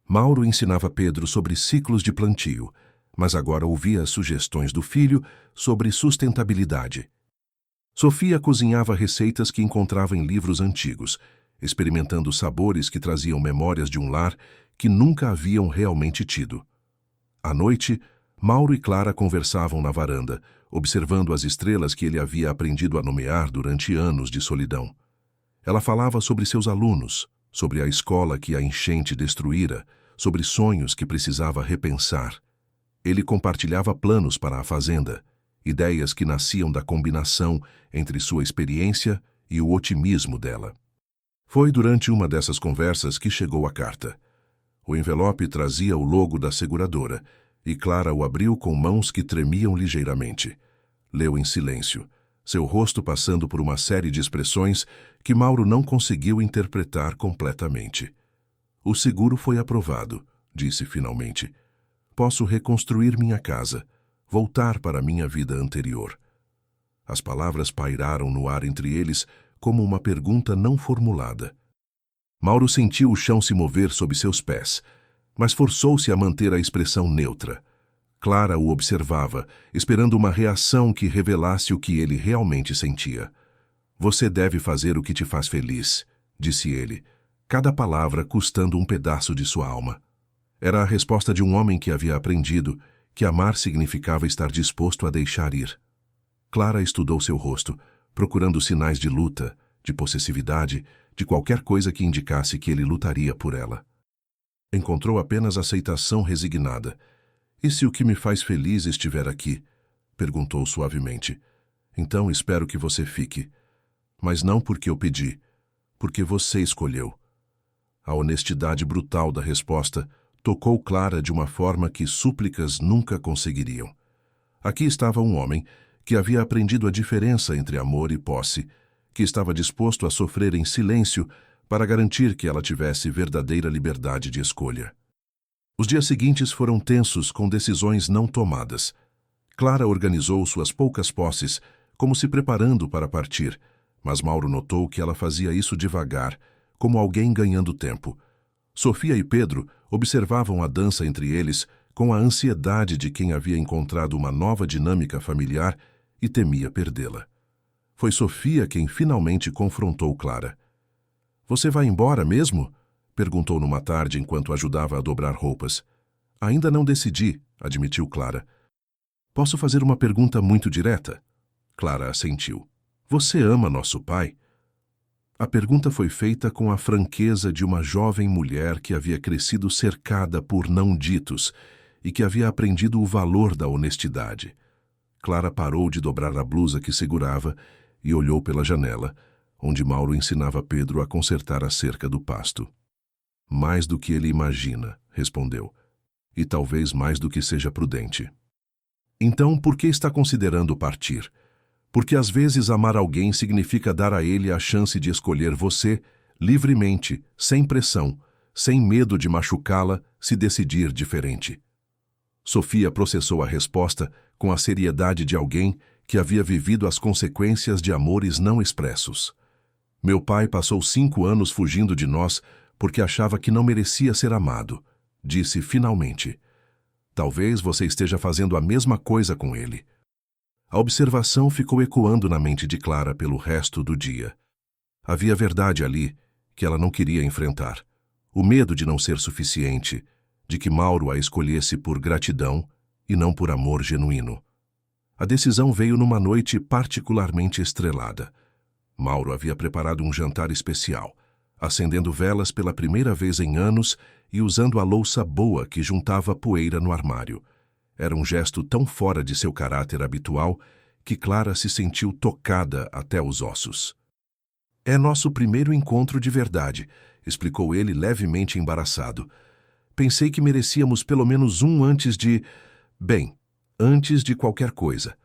Mauro ensinava Pedro sobre ciclos de plantio, mas agora ouvia as sugestões do filho sobre sustentabilidade. Sofia cozinhava receitas que encontrava em livros antigos, experimentando sabores que traziam memórias de um lar que nunca haviam realmente tido. À noite, Mauro e Clara conversavam na varanda, observando as estrelas que ele havia aprendido a nomear durante anos de solidão. Ela falava sobre seus alunos, sobre a escola que a enchente destruíra, sobre sonhos que precisava repensar. Ele compartilhava planos para a fazenda, ideias que nasciam da combinação entre sua experiência e o otimismo dela. Foi durante uma dessas conversas que chegou a carta. O envelope trazia o logo da seguradora, e Clara o abriu com mãos que tremiam ligeiramente. Leu em silêncio, seu rosto passando por uma série de expressões que Mauro não conseguiu interpretar completamente. "O seguro foi aprovado", disse finalmente. "Posso reconstruir minha casa, voltar para minha vida anterior." As palavras pairaram no ar entre eles como uma pergunta não formulada. Mauro sentiu o chão se mover sob seus pés, mas forçou-se a manter a expressão neutra. Clara o observava, esperando uma reação que revelasse o que ele realmente sentia. "Você deve fazer o que te faz feliz", disse ele, cada palavra custando um pedaço de sua alma. Era a resposta de um homem que havia aprendido que amar significava estar disposto a deixar ir. Clara estudou seu rosto, procurando sinais de luta, de possessividade, de qualquer coisa que indicasse que ele lutaria por ela. Encontrou apenas aceitação resignada. "E se o que me faz feliz estiver aqui?" perguntou suavemente. "Então espero que você fique. Mas não porque eu pedi, porque você escolheu." A honestidade brutal da resposta tocou Clara de uma forma que súplicas nunca conseguiriam. Aqui estava um homem que havia aprendido a diferença entre amor e posse, que estava disposto a sofrer em silêncio para garantir que ela tivesse verdadeira liberdade de escolha. Os dias seguintes foram tensos com decisões não tomadas. Clara organizou suas poucas posses, como se preparando para partir, mas Mauro notou que ela fazia isso devagar, como alguém ganhando tempo. Sofia e Pedro observavam a dança entre eles com a ansiedade de quem havia encontrado uma nova dinâmica familiar e temia perdê-la. Foi Sofia quem finalmente confrontou Clara. "Você vai embora mesmo?" perguntou numa tarde enquanto ajudava a dobrar roupas. "Ainda não decidi", admitiu Clara. "Posso fazer uma pergunta muito direta?" Clara assentiu. "Você ama nosso pai?" A pergunta foi feita com a franqueza de uma jovem mulher que havia crescido cercada por não-ditos e que havia aprendido o valor da honestidade. Clara parou de dobrar a blusa que segurava e olhou pela janela, onde Mauro ensinava Pedro a consertar a cerca do pasto. "Mais do que ele imagina", respondeu, "e talvez mais do que seja prudente." "Então, por que está considerando partir?" "Porque às vezes amar alguém significa dar a ele a chance de escolher você, livremente, sem pressão, sem medo de machucá-la se decidir diferente." Sofia processou a resposta com a seriedade de alguém que havia vivido as consequências de amores não expressos. "Meu pai passou 5 anos fugindo de nós porque achava que não merecia ser amado", disse finalmente. "Talvez você esteja fazendo a mesma coisa com ele." A observação ficou ecoando na mente de Clara pelo resto do dia. Havia verdade ali que ela não queria enfrentar. O medo de não ser suficiente, de que Mauro a escolhesse por gratidão e não por amor genuíno. A decisão veio numa noite particularmente estrelada. Mauro havia preparado um jantar especial, acendendo velas pela primeira vez em anos e usando a louça boa que juntava poeira no armário. Era um gesto tão fora de seu caráter habitual que Clara se sentiu tocada até os ossos. "É nosso primeiro encontro de verdade", explicou ele levemente embaraçado. "Pensei que merecíamos pelo menos um antes de... bem, antes de qualquer coisa."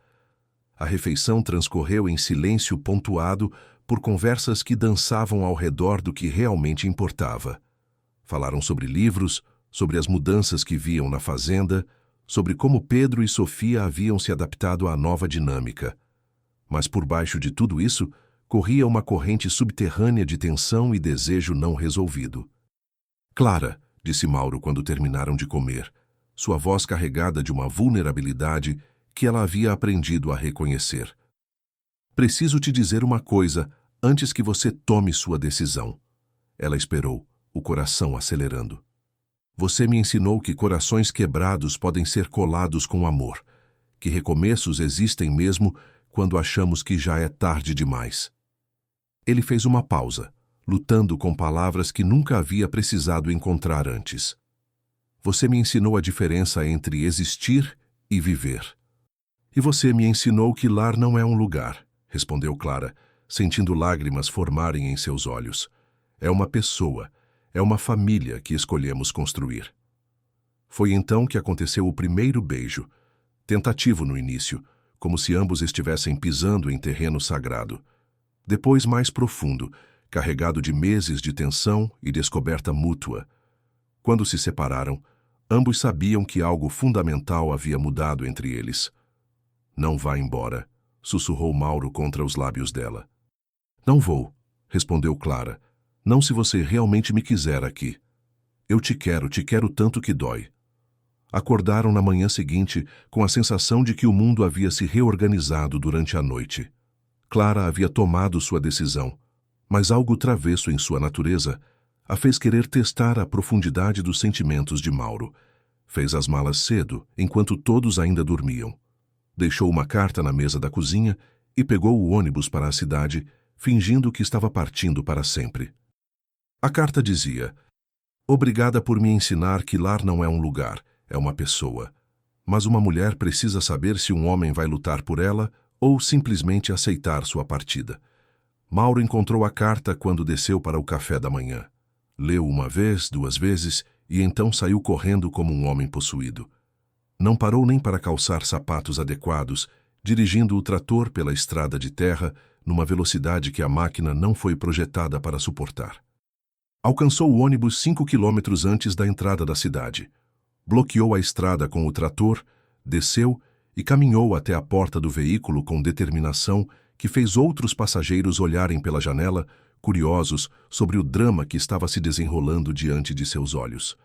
A refeição transcorreu em silêncio pontuado por conversas que dançavam ao redor do que realmente importava. Falaram sobre livros, sobre as mudanças que viam na fazenda, sobre como Pedro e Sofia haviam se adaptado à nova dinâmica. Mas por baixo de tudo isso, corria uma corrente subterrânea de tensão e desejo não resolvido. "Clara", disse Mauro quando terminaram de comer, sua voz carregada de uma vulnerabilidade que ela havia aprendido a reconhecer. "Preciso te dizer uma coisa antes que você tome sua decisão." Ela esperou, o coração acelerando. "Você me ensinou que corações quebrados podem ser colados com amor, que recomeços existem mesmo quando achamos que já é tarde demais." Ele fez uma pausa, lutando com palavras que nunca havia precisado encontrar antes. "Você me ensinou a diferença entre existir e viver." "E você me ensinou que lar não é um lugar", respondeu Clara, sentindo lágrimas formarem em seus olhos. "É uma pessoa. É uma família que escolhemos construir." Foi então que aconteceu o primeiro beijo, tentativo no início, como se ambos estivessem pisando em terreno sagrado. Depois mais profundo, carregado de meses de tensão e descoberta mútua. Quando se separaram, ambos sabiam que algo fundamental havia mudado entre eles. "Não vá embora", sussurrou Mauro contra os lábios dela. "Não vou", respondeu Clara. "Não se você realmente me quiser aqui. Eu te quero tanto que dói." Acordaram na manhã seguinte com a sensação de que o mundo havia se reorganizado durante a noite. Clara havia tomado sua decisão, mas algo travesso em sua natureza a fez querer testar a profundidade dos sentimentos de Mauro. Fez as malas cedo, enquanto todos ainda dormiam. Deixou uma carta na mesa da cozinha e pegou o ônibus para a cidade, fingindo que estava partindo para sempre. A carta dizia: "Obrigada por me ensinar que lar não é um lugar, é uma pessoa. Mas uma mulher precisa saber se um homem vai lutar por ela ou simplesmente aceitar sua partida." Mauro encontrou a carta quando desceu para o café da manhã. Leu uma vez, duas vezes, e então saiu correndo como um homem possuído. Não parou nem para calçar sapatos adequados, dirigindo o trator pela estrada de terra numa velocidade que a máquina não foi projetada para suportar. Alcançou o ônibus 5 quilômetros antes da entrada da cidade. Bloqueou a estrada com o trator, desceu e caminhou até a porta do veículo com determinação que fez outros passageiros olharem pela janela, curiosos sobre o drama que estava se desenrolando diante de seus olhos.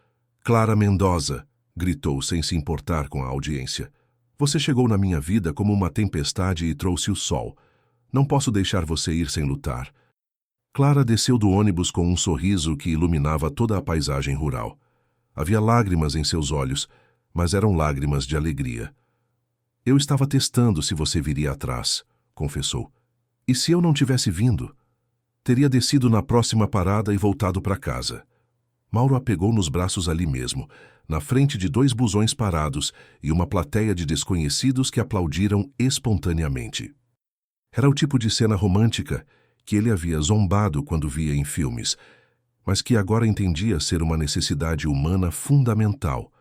"Clara Mendoza", gritou sem se importar com a audiência. "Você chegou na minha vida como uma tempestade e trouxe o sol. Não posso deixar você ir sem lutar." Clara desceu do ônibus com um sorriso que iluminava toda a paisagem rural. Havia lágrimas em seus olhos, mas eram lágrimas de alegria. "Eu estava testando se você viria atrás", confessou. "E se eu não tivesse vindo? Teria descido na próxima parada e voltado para casa." Mauro a pegou nos braços ali mesmo, na frente de 2 busões parados e uma plateia de desconhecidos que aplaudiram espontaneamente. Era o tipo de cena romântica que ele havia zombado quando via em filmes, mas que agora entendia ser uma necessidade humana fundamental: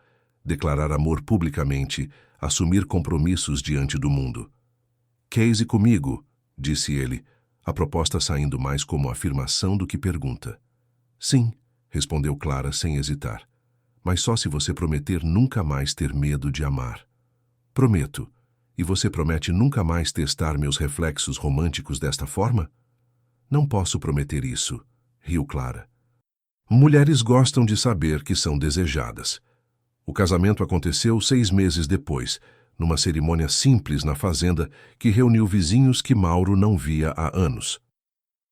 declarar amor publicamente, assumir compromissos diante do mundo. "Case comigo", disse ele, a proposta saindo mais como afirmação do que pergunta. "Sim", respondeu Clara sem hesitar, "mas só se você prometer nunca mais ter medo de amar." "Prometo. E você promete nunca mais testar meus reflexos românticos desta forma?" "Não posso prometer isso", riu Clara. Mulheres gostam de saber que são desejadas. O casamento aconteceu 6 meses depois, numa cerimônia simples na fazenda que reuniu vizinhos que Mauro não via há anos.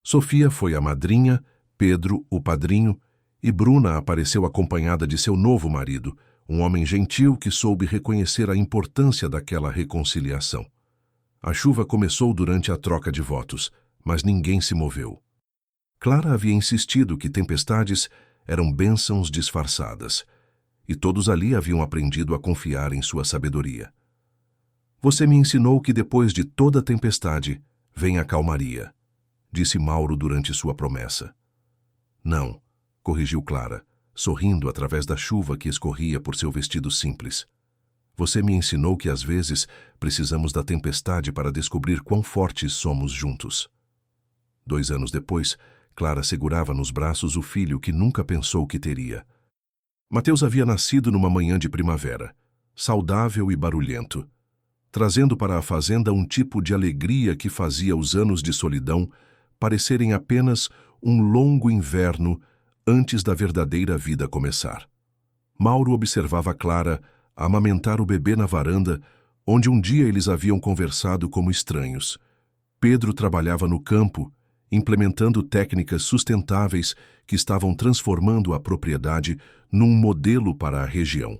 Sofia foi a madrinha, Pedro o padrinho, e Bruna apareceu acompanhada de seu novo marido, um homem gentil que soube reconhecer a importância daquela reconciliação. A chuva começou durante a troca de votos, mas ninguém se moveu. Clara havia insistido que tempestades eram bênçãos disfarçadas, e todos ali haviam aprendido a confiar em sua sabedoria. "Você me ensinou que depois de toda tempestade vem a calmaria", disse Mauro durante sua promessa. "Não", corrigiu Clara, sorrindo através da chuva que escorria por seu vestido simples. "Você me ensinou que às vezes precisamos da tempestade para descobrir quão fortes somos juntos." 2 anos depois, Clara segurava nos braços o filho que nunca pensou que teria. Mateus havia nascido numa manhã de primavera, saudável e barulhento, trazendo para a fazenda um tipo de alegria que fazia os anos de solidão parecerem apenas um longo inverno antes da verdadeira vida começar. Mauro observava Clara amamentar o bebê na varanda, onde um dia eles haviam conversado como estranhos. Pedro trabalhava no campo, implementando técnicas sustentáveis que estavam transformando a propriedade num modelo para a região.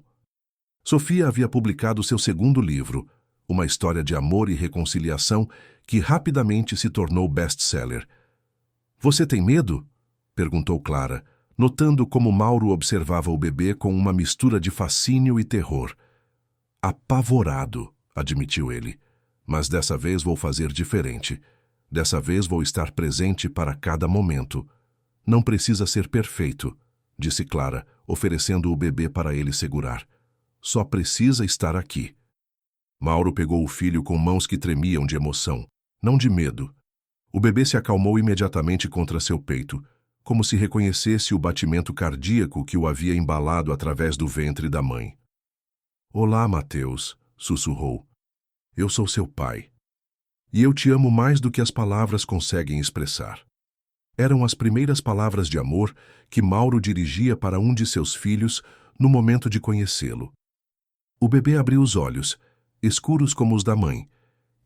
Sofia havia publicado seu segundo livro, uma história de amor e reconciliação que rapidamente se tornou best-seller. "Você tem medo?" perguntou Clara, notando como Mauro observava o bebê com uma mistura de fascínio e terror. "Apavorado", admitiu ele, "mas dessa vez vou fazer diferente. Dessa vez vou estar presente para cada momento." "Não precisa ser perfeito", disse Clara, oferecendo o bebê para ele segurar. "Só precisa estar aqui." Mauro pegou o filho com mãos que tremiam de emoção, não de medo. O bebê se acalmou imediatamente contra seu peito, como se reconhecesse o batimento cardíaco que o havia embalado através do ventre da mãe. "Olá, Mateus", sussurrou. "Eu sou seu pai. E eu te amo mais do que as palavras conseguem expressar." Eram as primeiras palavras de amor que Mauro dirigia para um de seus filhos no momento de conhecê-lo. O bebê abriu os olhos, escuros como os da mãe,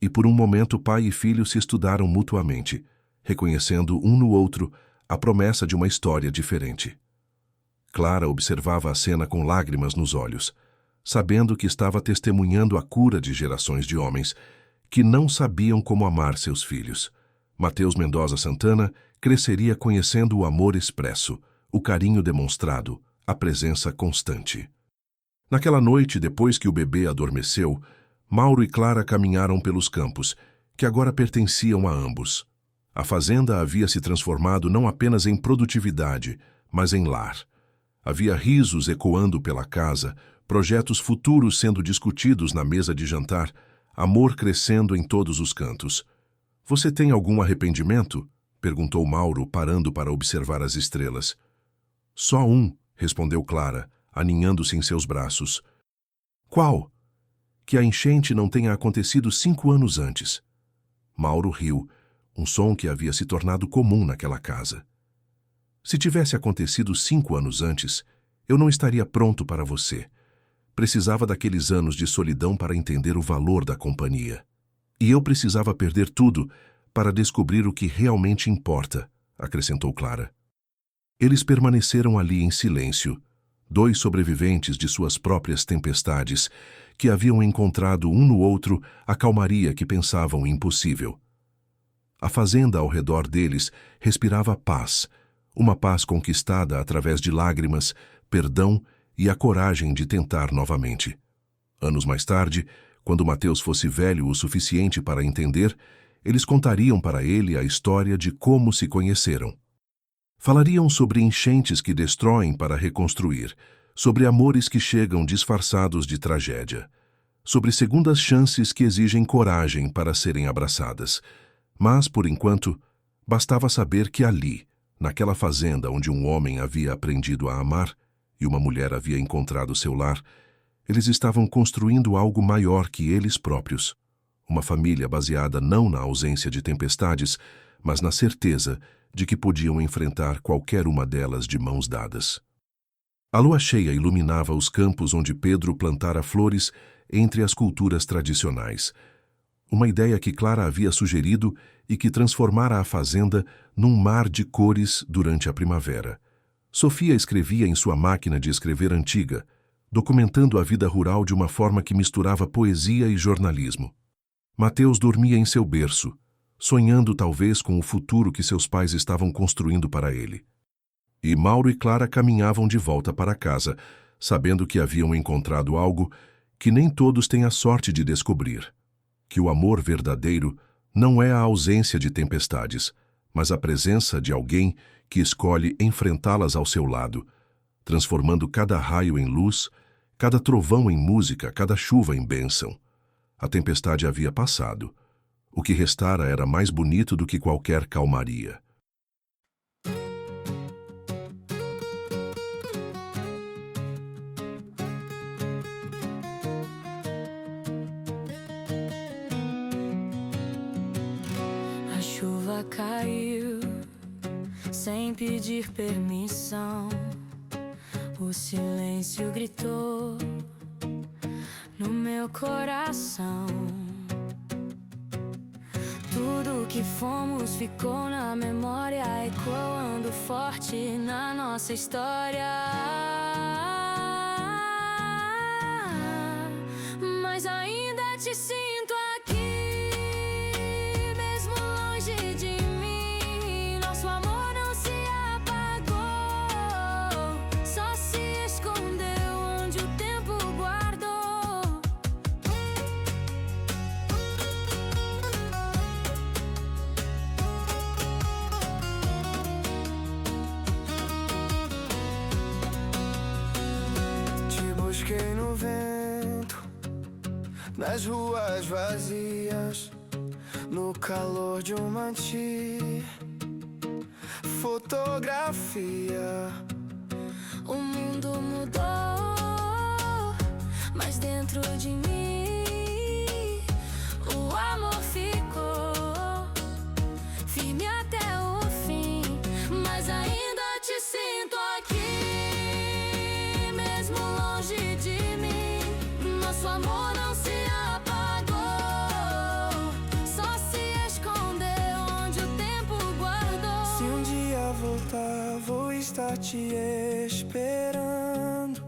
e por um momento pai e filho se estudaram mutuamente, reconhecendo um no outro a promessa de uma história diferente. Clara observava a cena com lágrimas nos olhos, sabendo que estava testemunhando a cura de gerações de homens, que não sabiam como amar seus filhos. Mateus Mendonça Santana cresceria conhecendo o amor expresso, o carinho demonstrado, a presença constante. Naquela noite, depois que o bebê adormeceu, Mauro e Clara caminharam pelos campos, que agora pertenciam a ambos. A fazenda havia se transformado não apenas em produtividade, mas em lar. Havia risos ecoando pela casa, projetos futuros sendo discutidos na mesa de jantar, amor crescendo em todos os cantos. "Você tem algum arrependimento?" perguntou Mauro, parando para observar as estrelas. "Só um", respondeu Clara, aninhando-se em seus braços. "Qual?" "Que a enchente não tenha acontecido 5 anos antes." Mauro riu, um som que havia se tornado comum naquela casa. "Se tivesse acontecido 5 anos antes, eu não estaria pronto para você. Precisava daqueles anos de solidão para entender o valor da companhia. E eu precisava perder tudo para descobrir o que realmente importa", acrescentou Clara. Eles permaneceram ali em silêncio, 2 sobreviventes de suas próprias tempestades, que haviam encontrado um no outro a calmaria que pensavam impossível. A fazenda ao redor deles respirava paz, uma paz conquistada através de lágrimas, perdão e a coragem de tentar novamente. Anos mais tarde, quando Mateus fosse velho o suficiente para entender, eles contariam para ele a história de como se conheceram. Falariam sobre enchentes que destroem para reconstruir, sobre amores que chegam disfarçados de tragédia, sobre segundas chances que exigem coragem para serem abraçadas. Mas, por enquanto, bastava saber que ali, naquela fazenda onde um homem havia aprendido a amar e uma mulher havia encontrado seu lar, eles estavam construindo algo maior que eles próprios. Uma família baseada não na ausência de tempestades, mas na certeza de que podiam enfrentar qualquer uma delas de mãos dadas. A lua cheia iluminava os campos onde Pedro plantara flores entre as culturas tradicionais. Uma ideia que Clara havia sugerido e que transformara a fazenda num mar de cores durante a primavera. Sofia escrevia em sua máquina de escrever antiga, documentando a vida rural de uma forma que misturava poesia e jornalismo. Mateus dormia em seu berço, sonhando talvez com o futuro que seus pais estavam construindo para ele. E Mauro e Clara caminhavam de volta para casa, sabendo que haviam encontrado algo que nem todos têm a sorte de descobrir: que o amor verdadeiro não é a ausência de tempestades, mas a presença de alguém que escolhe enfrentá-las ao seu lado, transformando cada raio em luz, cada trovão em música, cada chuva em bênção. A tempestade havia passado. O que restara era mais bonito do que qualquer calmaria. A chuva caiu sem pedir permissão. O silêncio gritou no meu coração. Tudo que fomos ficou na memória, ecoando forte na nossa história. Mas ainda te sinto aqui, mesmo longe de mim. Nosso amor não se apagou, só se escondeu onde o tempo guardou. Te busquei no vento, nas ruas vazias, no calor de uma fotografia. O mundo mudou, mas dentro de mim o amor ficou firme até o fim. Mas ainda te sinto aqui, mesmo longe de mim. Nosso amor não se apagou, só se escondeu onde o tempo guardou. Se um dia voltar, vou estar te esperando,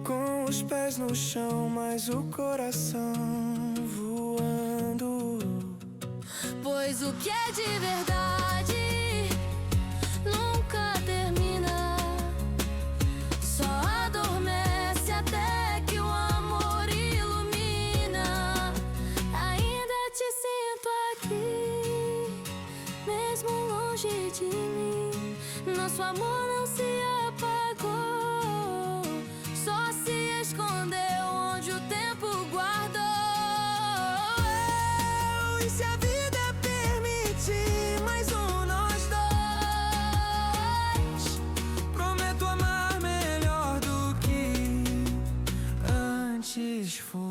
com os pés no chão, mas o coração voando. que é de verdade nunca termina, só adormece até que o amor ilumina. Ainda te sinto aqui, mesmo longe de mim. Nosso amor não se apagou, só se escondeu onde o tempo guardou. E se a vida permitir mais nós dois, prometo amar melhor do que antes foi.